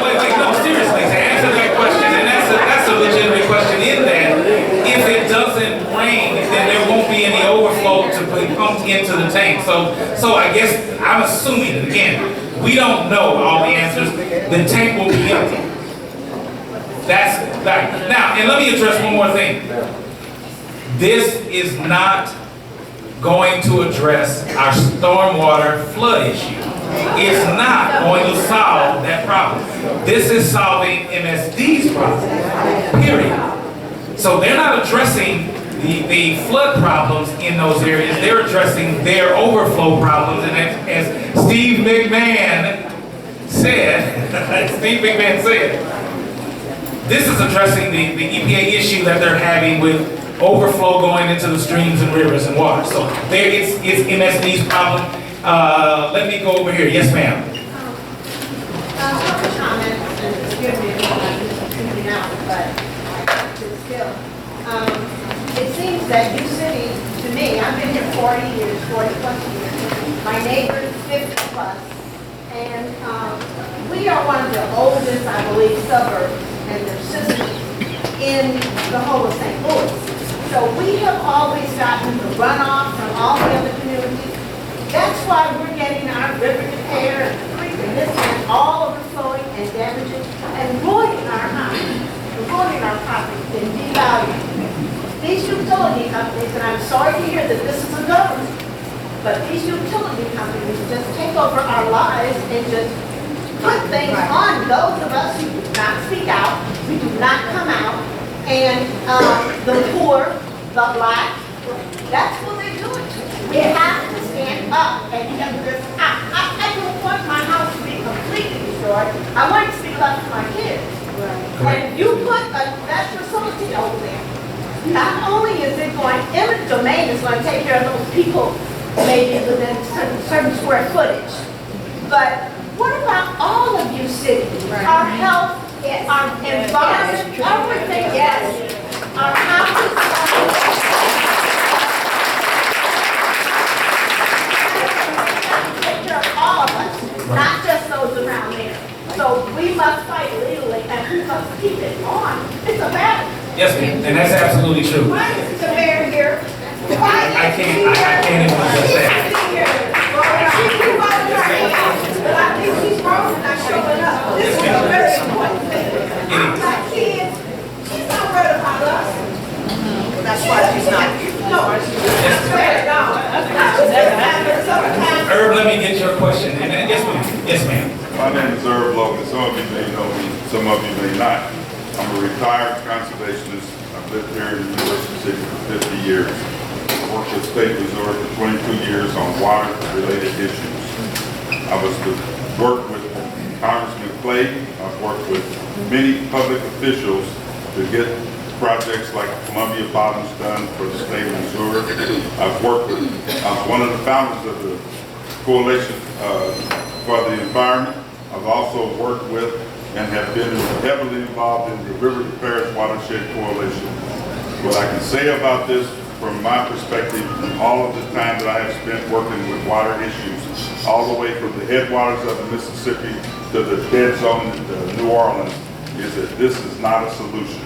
wait, no, seriously, to answer that question, and that's a legitimate question in that, if it doesn't rain, then there won't be any overflow to be pumped into the tank. So I guess I'm assuming, and again, we don't know all the answers, the tank will be empty. That's right. Now, and let me address one more thing. This is not going to address our stormwater flood issue. It's not going to solve that problem. This is solving MSD's problem, period. So they're not addressing the flood problems in those areas. They're addressing their overflow problems. And as Steve McMahon said, this is addressing the EPA issue that they're having with overflow going into the streams and rivers and water. So there, it's MSD's problem. Let me go over here. Yes, ma'am. It seems that Ucity, to me, I've been here 40 years, 40 plus years. My neighbor is 50 plus. And we are one of the oldest, I believe, suburbs and their systems in the whole of St. Louis. So we have always gotten the runoff from all the other communities. That's why we're getting our river repair and creek and this and all overflowing and damaging and ruining our homes, ruining our property and devaluing. These utility companies, and I'm sorry to hear that this is a government, but these utility companies just take over our lives and just put things on those of us who do not speak out, who do not come out, and the poor, the black, that's what they're doing. We have to stand up and get this out. I don't want my house to be completely destroyed. I want to speak up to my kids. And you put that facility over there, not only is it going, eminent domain is going to take care of those people maybe within certain square footage, but what about all of you cities? Our health, our environment, everything, yes. Our houses, all of us, not just those around there. So we must fight legally and we must keep it on. It's a battle. Yes, ma'am, and that's absolutely true. Why is the mayor here? I can't even understand. But I think she's wrong for not showing up. This is a very important thing. I'm not kids. She's not worried about us. That's why she's not. No, she's fair, no. Herb, let me get your question. And yes, ma'am. Yes, ma'am. My name is Erby. Some of you may know me, some of you may not. I'm a retired conservationist. I've lived here in University City for 50 years. I worked at State Resort for 22 years on water-related issues. I worked with Congressman Clay. I've worked with many public officials to get projects like Columbia Bottoms done for the state of Missouri. I was one of the founders of the Coalition for the Environment. I've also worked with and have been heavily involved in the River Repairs Watershed Coalition. What I can say about this from my perspective, all of the time that I have spent working with water issues, all the way from the headwaters of the Mississippi to the dead zone in New Orleans, is that this is not a solution.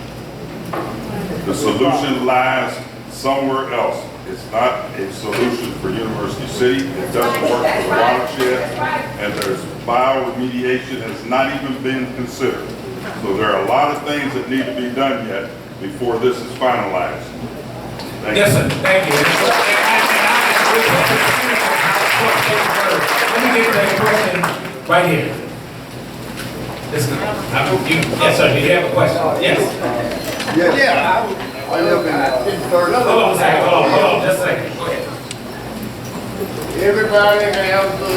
The solution lies somewhere else. It's not a solution for University City. It doesn't work for the watershed. And there's bioremediation has not even been considered. So there are a lot of things that need to be done yet before this is finalized. Thank Yes, you. sir. Thank you. Let me get to that question right here. Yes, sir. Do you have a question? Yes. Yeah. I live in third. Hold on a second. Hold on. Just a second. Go ahead. Everybody has the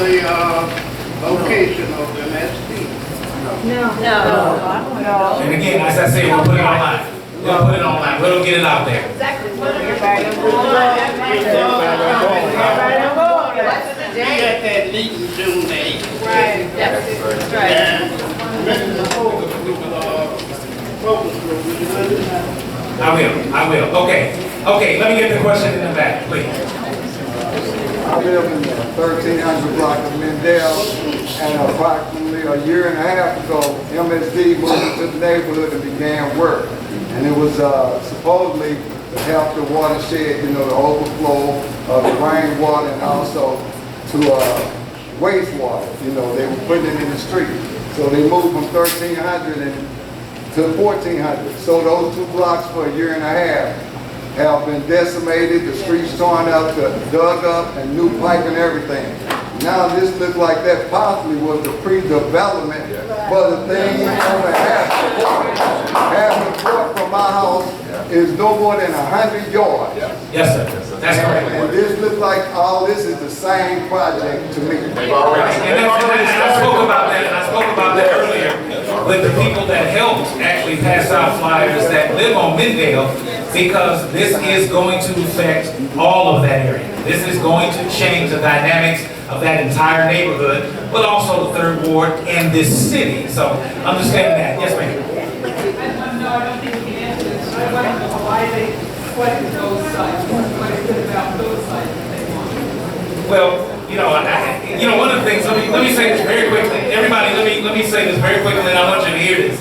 location of MSD. No. And again, as I said, we'll put it online. We'll put it online. We'll get it out there. Exactly. We had that meeting June 8th. Right. That's right. And Mr. Focus group, I will. Okay, let me get the question in the back, please. I live in the 1300 block of Mendel, and approximately a year and a half ago, MSD moved into the neighborhood and began work. And it was supposedly to help the watershed, the overflow of the rainwater and also to wastewater. They were putting it in the street. So they moved from 1300 to 1400. So those two blocks for a year and a half have been decimated, the streets torn up, dug up, and new pipe and everything. Now this looks like that possibly was the pre-development for the thing over half the court from my house is no more than 100 yards. Yes, sir. That's correct. And this looks like all this is the same project to me. And I spoke about that earlier with the people that helped actually pass out flyers that live on Mendale, because this is going to affect all of that area. This is going to change the dynamics of that entire neighborhood, but also the third ward and this city. So understand that. Yes, ma'am. No, I don't think you can answer this. I want to know why they selected those sites. What is it about those sites that they want? Well, one of the things. Let me say this very quickly. Everybody, let me say this very quickly, and I want you to hear this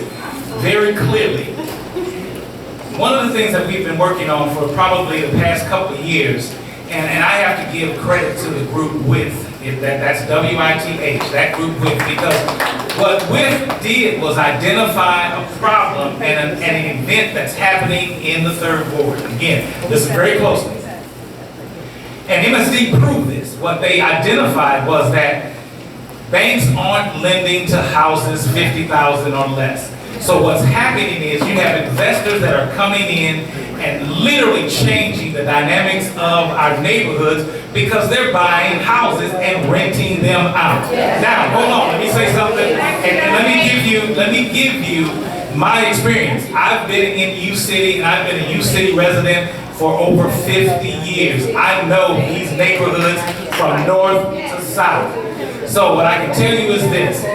very clearly. One of the things that we've been working on for probably the past couple of years And I have to give credit to the group WITH. That's W-I-T-H, that group WITH, because what WITH did was identify a problem and an event that's happening in the third ward. Again, listen very closely. And MSD proved this. What they identified was that banks aren't lending to houses 50,000 or less. So what's happening is you have investors that are coming in and literally changing the dynamics of our neighborhoods because they're buying houses and renting them out. Now, hold on, let me say something, and let me give you my experience. I've been in Ucity, and I've been a Ucity resident for over 50 years. I know these neighborhoods from north to south. So what I can tell you is this.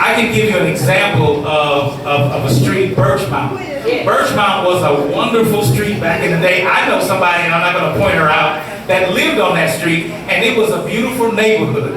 I can give you an example of a street, Birchmount. Birchmount was a wonderful street back in the day. I know somebody, and I'm not going to point her out, that lived on that street, and it was a beautiful neighborhood.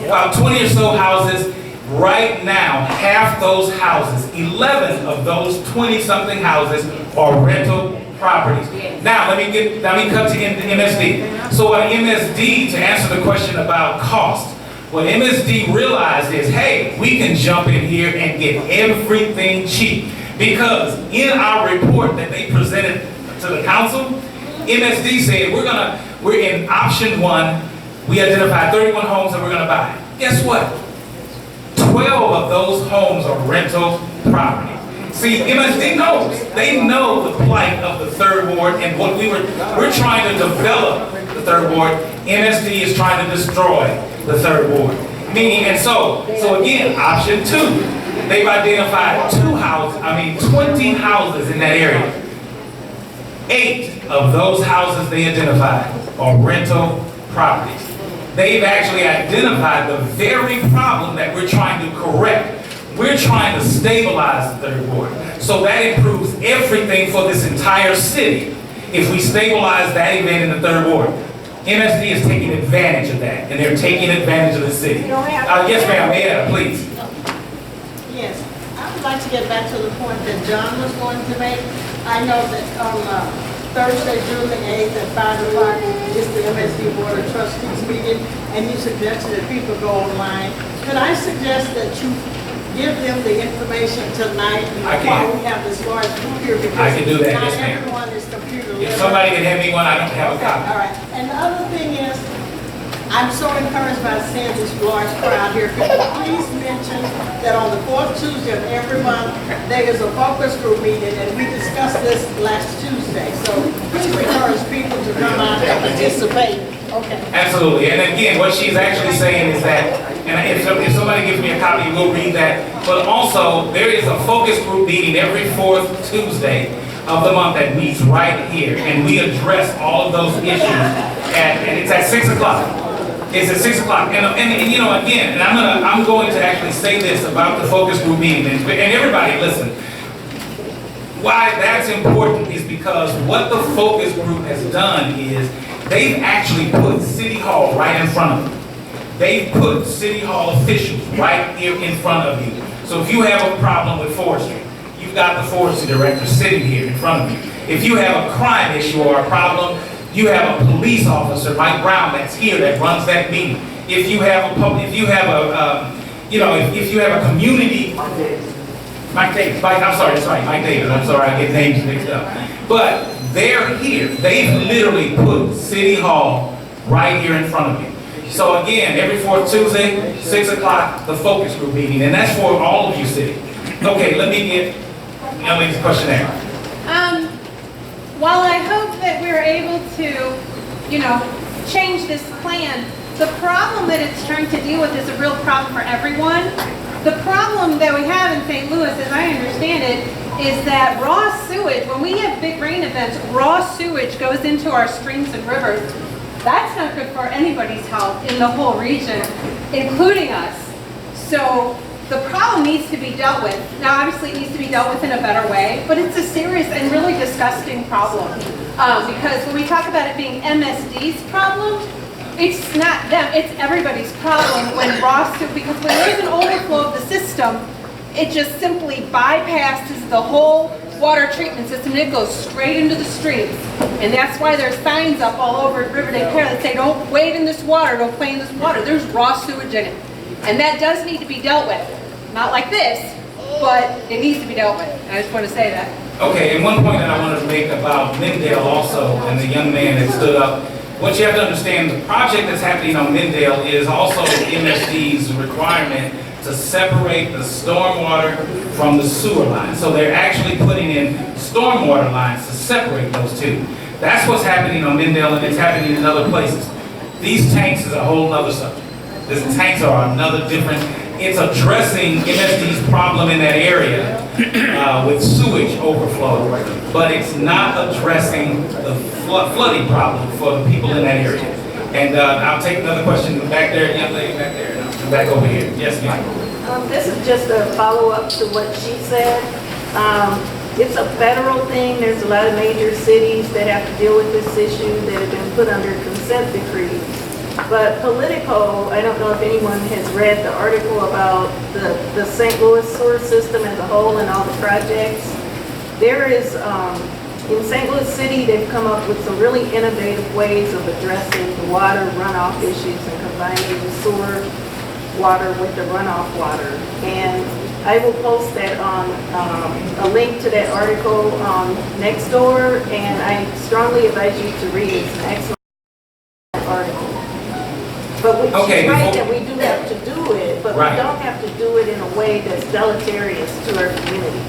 About 20 or so houses. Right now, half those houses, 11 of those 20-something houses are rental properties. Now, let me cut to MSD. So what MSD, to answer the question about cost, what MSD realized is, hey, we can jump in here and get everything cheap. Because in our report that they presented to the council, MSD said we're in option 1, we identified 31 homes that we're gonna buy. Guess what? 12 of those homes are rental properties. See, MSD knows. They know the plight of the third ward and what we're trying to develop the third ward. MSD is trying to destroy the third ward. Meaning, and so again, option 2, they've identified 20 houses in that area. 8 of those houses they identified are rental properties. They've actually identified the very problem that we're trying to correct. We're trying to stabilize the third ward. So that improves everything for this entire city if we stabilize that event in the third ward. MSD is taking advantage of that, and they're taking advantage of the city. Yes, ma'am, yeah, please. Yes, I would like to get back to the point that John was going to make. I know that on Thursday, June the 8th at 5 o'clock is the MSD Board of Trustees meeting, and you suggested that people go online. Could I suggest that you give them the information tonight while we have this large group here? Because I can do that, not yes, ma'am. everyone is computer literate. If somebody can hand me one, I don't have a copy. All right, and the other thing is, I'm so encouraged by seeing this large crowd here. Could you please mention that on the 4th Tuesday of every month, there is a focus group meeting, and we discussed this last Tuesday. So please encourage people to come out and participate. Okay. Absolutely, and again, what she's actually saying is that, and if somebody gives me a copy, we'll read that, but also, there is a focus group meeting every 4th Tuesday of the month that meets right here, and we address all of those issues, and it's at 6 o'clock. It's at 6 o'clock, and you know, again, and I'm going to actually say this about the focus group meeting, and everybody listen. Why that's important is because what the focus group has done is they've actually put City Hall right in front of them. They've put City Hall officials right here in front of you. So if you have a problem with forestry, you've got the forestry director sitting here in front of you. If you have a crime issue or a problem, you have a police officer, Mike Brown, that's here that runs that meeting. If you have a community, Mike Davis. I'm sorry, Mike Davis. I'm sorry, I get names mixed up. But they're here. They've literally put City Hall right here in front of you. So again, every 4th Tuesday, 6 o'clock, the focus group meeting, and that's for all of you city. Okay, let me get young lady's questionnaire. While I hope that we're able to, change this plan, the problem that it's trying to deal with is a real problem for everyone. The problem that we have in St. Louis, as I understand it, is that raw sewage, when we have big rain events, raw sewage goes into our streams and rivers. That's not good for anybody's health in the whole region, including us. So the problem needs to be dealt with. Now, obviously, it needs to be dealt with in a better way, but it's a serious and really disgusting problem. Because when we talk about it being MSD's problem, it's not them, it's everybody's problem when raw sewage, because when there's an overflow of the system, it just simply bypasses the whole water treatment system, and it goes straight into the streets. And that's why there's signs up all over Riverdale Care that say, don't wade in this water, don't play in this water. There's raw sewage in it. And that does need to be dealt with. Not like this, but it needs to be dealt with. And I just want to say that. Okay, and one point that I wanted to make about Mendale also, and the young man that stood up, what you have to understand, the project that's happening on Mendale is also MSD's requirement to separate the stormwater from the sewer line. So they're actually putting in stormwater lines to separate those two. That's what's happening on Mendale, and it's happening in other places. These tanks is a whole other subject. These tanks are another different, it's addressing MSD's problem in that area with sewage overflow, but it's not addressing the flooding problem for the people in that area. And I'll take another question back there, young lady back there, and I'll come back over here. Yes, ma'am. This is just a follow-up to what she said. It's a federal thing. There's a lot of major cities that have to deal with this issue that have been put under consent decrees. But Politico, I don't know if anyone has read the article about the St. Louis sewer system as a whole and all the projects. There is, in St. Louis City, they've come up with some really innovative ways of addressing the water runoff issues and combining the sewer water with the runoff water. And I will post that on a link to that article on Nextdoor, and I strongly advise you to read it. It's an excellent article. But she's right that we do have to do it, but we don't have to do it in a way that's deleterious to our community.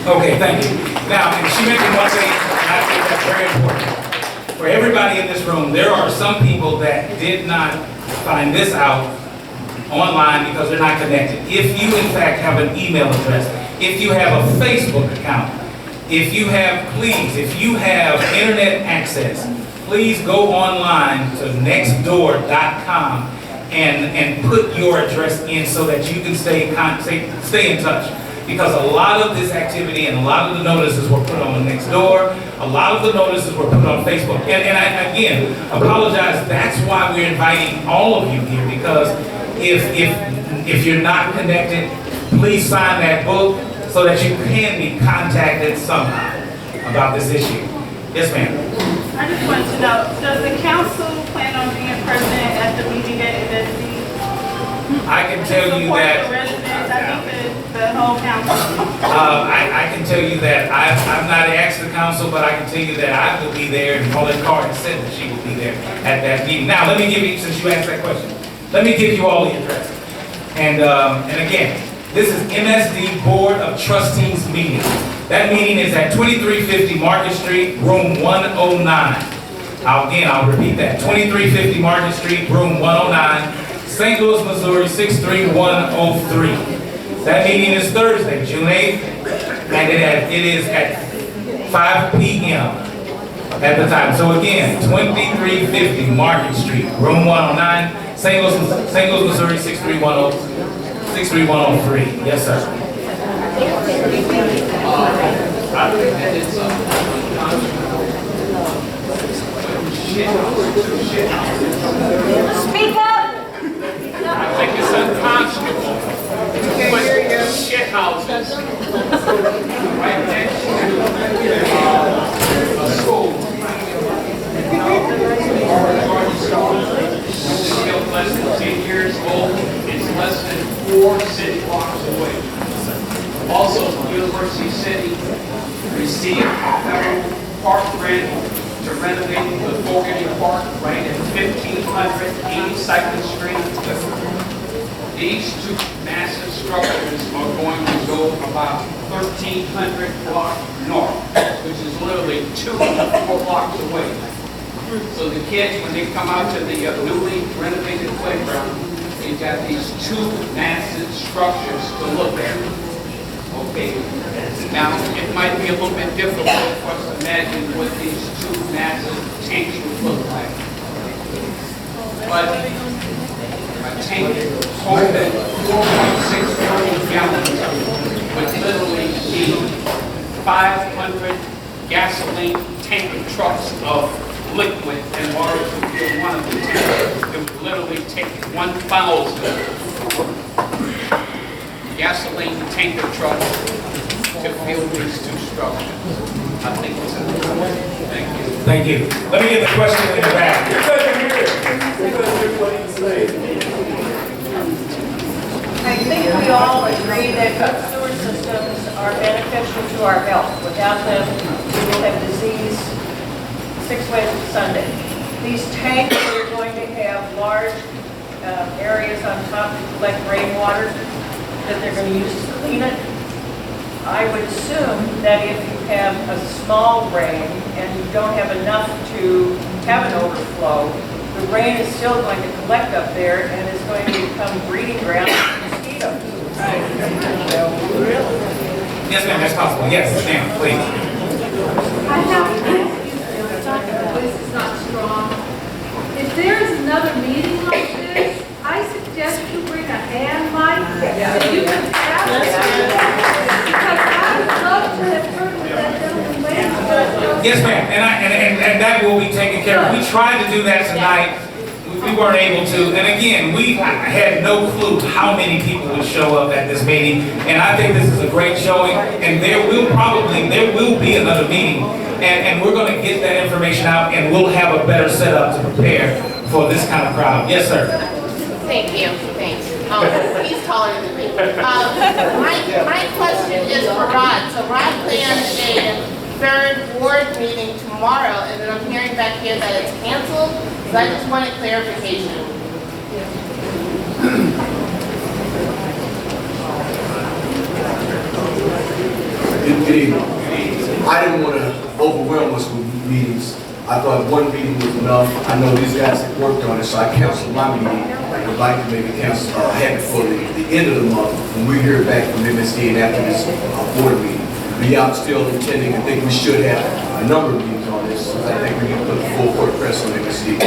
Okay, thank you. Now, and she mentioned one thing, and I think that's very important. For everybody in this room, there are some people that did not find this out online because they're not connected. If you, in fact, have an email address, if you have a Facebook account, if you have internet access, please go online to nextdoor.com and put your address in so that you can stay in touch. Because a lot of this activity and a lot of the notices were put on Nextdoor, a lot of the notices were put on Facebook. And I, again, apologize, that's why we're inviting all of you here, because if you're not connected, please sign that book so that you can be contacted somehow about this issue. Yes, ma'am. I just want to know, does the council plan on being present at the meeting at MSD? I can tell you that. The residents, I think the whole council. I can tell you that I've not asked the council, but I can tell you that I will be there, and Paulette Carr has said that she will be there at that meeting. Now, let me give you, since you asked that question, let me give you all the address. And again, this is MSD Board of Trustees meeting. That meeting is at 2350 Market Street, room 109. I'll repeat that, 2350 Market Street, room 109, St. Louis, Missouri, 63103. That meeting is Thursday, June 8th, and it is at 5 p.m. at the time. So again, 2350 Market Street, room 109, St. Louis, Missouri, 63103. Yes, sir. Speak up! I think it's unconscionable to put shit houses right next to a school. It's still less than 10 years old. It's less than 4 city blocks away. Also, University City received federal park grant to renovate the Fogarty Park right at 1500 82nd Street. These two massive structures are going to go about 1300 blocks north, which is literally 2 to 4 blocks away. So the kids, when they come out to the newly renovated playground, they've got these 2 massive structures to look at. Okay, now it might be a little bit difficult for us to imagine what these 2 massive tanks would look like. But a tank holding 4.6 million gallons would literally need 500 gasoline tanker trucks of liquid in order to fill one of the tanks. It would literally take 1,000 gasoline tanker trucks to fill these two structures. I think it's important. Thank you. Thank you. Let me get the question in the back. I think we all agree that good sewer systems are beneficial to our health. Without them, we will have disease 6 ways to Sunday. These tanks are going to have large areas on top to collect rainwater that they're going to use to clean it. I would assume that if you have a small rain and you don't have enough to have an overflow, the rain is still going to collect up there and is going to become breeding ground for mosquitoes. Yes, ma'am, that's possible. Yes, ma'am, please. I have to ask you, this is not strong. If there's another meeting like this, I suggest you bring a hand mic so you can have it. Because I would love to have heard what that gentleman waited. Yes, ma'am, and that will be taken care of. We tried to do that tonight. We weren't able to, and again, we had no clue how many people would show up at this meeting, and I think this is a great showing, and there will be another meeting, and we're going to get that information out, and we'll have a better setup to prepare for this kind of crowd. Yes, sir. Thank you, thanks. He's taller than me. My question is for Rod. So Rod planned a third ward meeting tomorrow, and then I'm hearing back here that it's canceled. So I just wanted clarification. Good evening. I didn't want to overwhelm us with meetings. I thought one meeting was enough. I know these guys have worked on it, so I canceled my meeting. I would like to maybe have it for the end of the month when we hear back from MSD and after this board meeting. But yeah, I'm still intending, I think we should have a number of meetings on this. I think we need to put the full court press on MSD.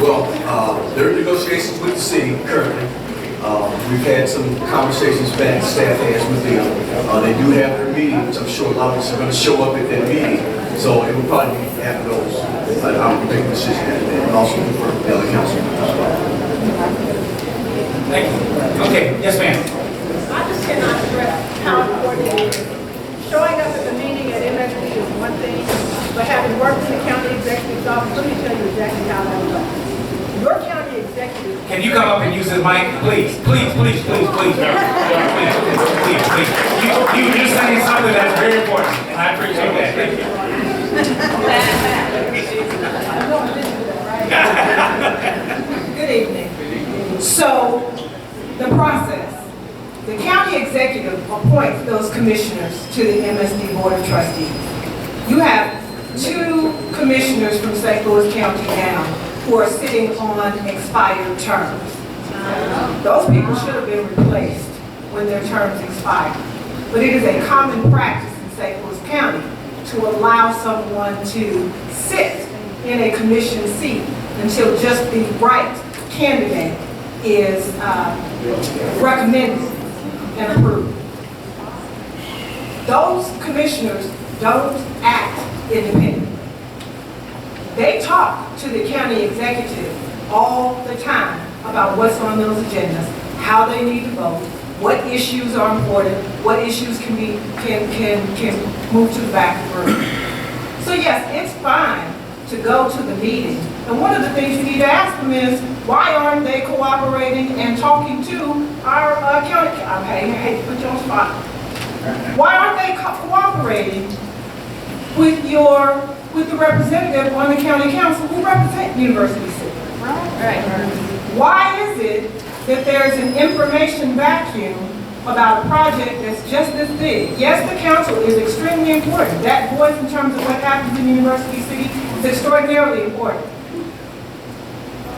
Well, there are negotiations with the city currently. We've had some conversations back, staff has with them. They do have their meeting, which I'm sure a lot of us are going to show up at that meeting. So it will probably be after those. I will make a decision after that, and also confirm with the other council members as well. Thank you. Okay, yes, ma'am. I just cannot stress how important it is. Showing up at the meeting at MSD is one thing, but having worked in the county executive's office, let me tell you exactly how that goes. Your county executive. Can you come up and use his mic, please? Please, please, please, please. Please, please. You're saying something that's very important, and I appreciate that. Thank you. Good evening. So, the process. The county executive appoints those commissioners to the MSD Board of Trustees. You have 2 commissioners from St. Louis County now who are sitting on expired terms. Those people should have been replaced when their terms expire. But it is a common practice in St. Louis County to allow someone to sit in a commission seat until just the right candidate is recommended and approved. Those commissioners don't act independently. They talk to the county executive all the time about what's on those agendas, how they need to vote, what issues are important, what issues can move to the back room. So yes, it's fine to go to the meeting. And one of the things you need to ask them is, why aren't they cooperating and talking to our county? I hate to put you on the spot. Why aren't they cooperating with the representative on the county council who represent University City? Right. Why is it that there's an information vacuum about a project that's just this big? Yes, the council is extremely important. That voice in terms of what happens in University City is extraordinarily important.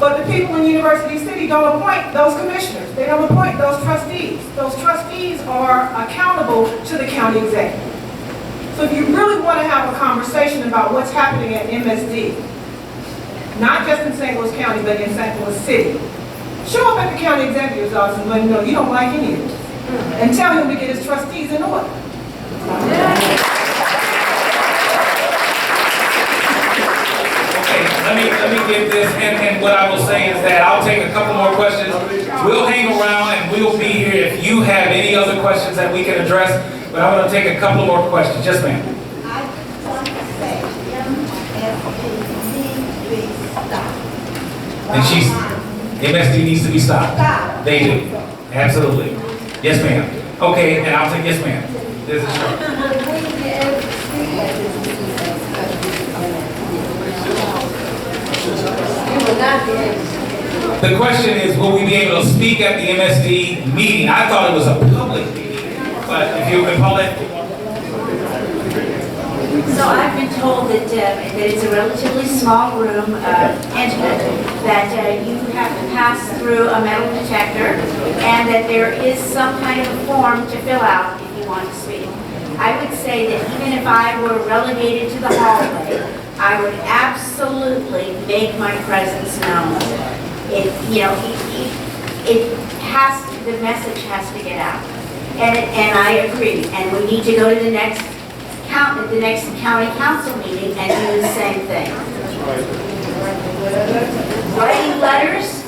But the people in University City don't appoint those commissioners. They don't appoint those trustees. Those trustees are accountable to the county executive. So if you really want to have a conversation about what's happening at MSD, not just in St. Louis County, but in St. Louis City, show up at the county executive's office and let him know you don't like any of this. And tell him to get his trustees in order. Okay, let me get this, and what I will say is that I'll take a couple more questions. We'll hang around and we'll be here if you have any other questions that we can address, but I'm gonna take a couple more questions. Yes, ma'am. I just want to say, MSD needs to be stopped. And she's, MSD needs to be stopped. Stop. They do, absolutely. Yes, ma'am. Okay, and I'll take, yes, ma'am. This is Charlotte. The question is, will we be able to speak at the MSD meeting? I thought it was a public meeting, but if you can, Paulette. So I've been told that it's a relatively small room, intimate, that you have to pass through a metal detector, and that there is some kind of a form to fill out if you want to speak. I would say that even if I were relegated to the hallway, I would absolutely make my presence known. It has, the message has to get out. And I agree, and we need to go to the next county council meeting and do the same thing. Writing letters,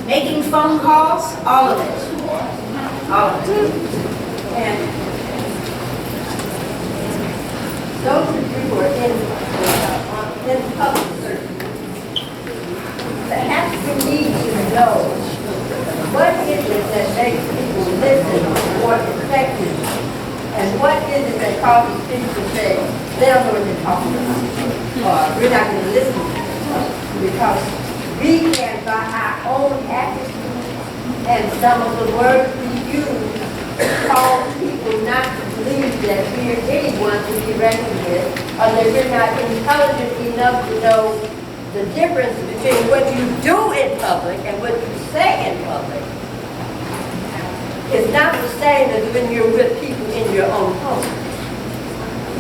making phone calls, all of it. All of it. And those of you who are in public service, perhaps we need to know what is it that makes people listen more effectively, and what is it that causes people to say, they don't know what they're talking about, or we're not going to listen to them, because we can, by our own attitude and some of the words we use, cause people not to believe that we're anyone to be reckoned with, or that we're not intelligent enough to know the difference between what you do in public and what you say in public. It's not the same as when you're with people in your own home.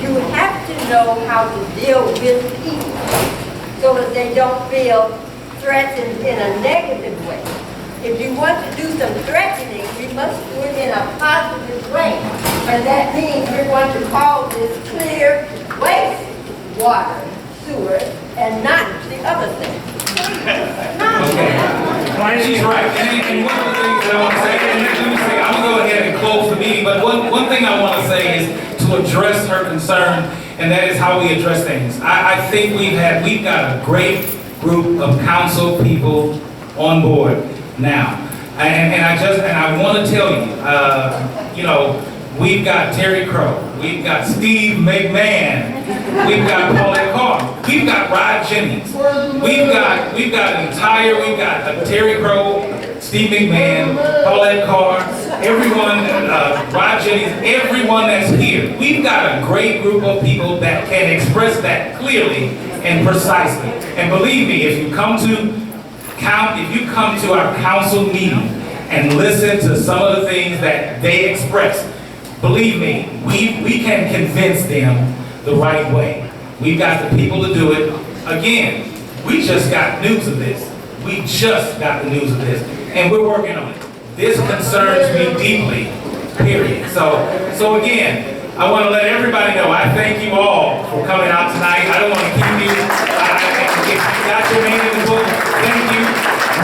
You have to know how to deal with people so that they don't feel threatened in a negative way. If you want to do some threatening, we must do it in a positive way. And that means we're going to call this clear waste water, sewer, and not the other thing. Okay. She's right. And one of the things that I want to say, and let me say, I'm going to go ahead and close the meeting, but one thing I want to say is to address her concern, and that is how we address things. I think we've got a great group of council people on board now. And I want to tell you, we've got Terry Crow, we've got Steve McMahon, we've got Paulette Carr, we've got Rod Jennings, we've got Terry Crow, Steve McMahon, Paulette Carr, everyone, Rod Jennings, everyone that's here. We've got a great group of people that can express that clearly and precisely. And believe me, if you come to our council meeting and listen to some of the things that they express, believe me, we can convince them the right way. We've got the people to do it. Again, we just got news of this. We just got the news of this, and we're working on it. This concerns me deeply, period. So again, I want to let everybody know, I thank you all for coming out tonight. I don't want to keep you. If you got your name in the book, thank you.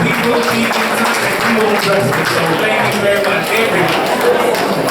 We will be in touch and we will address it. So thank you very much, everybody.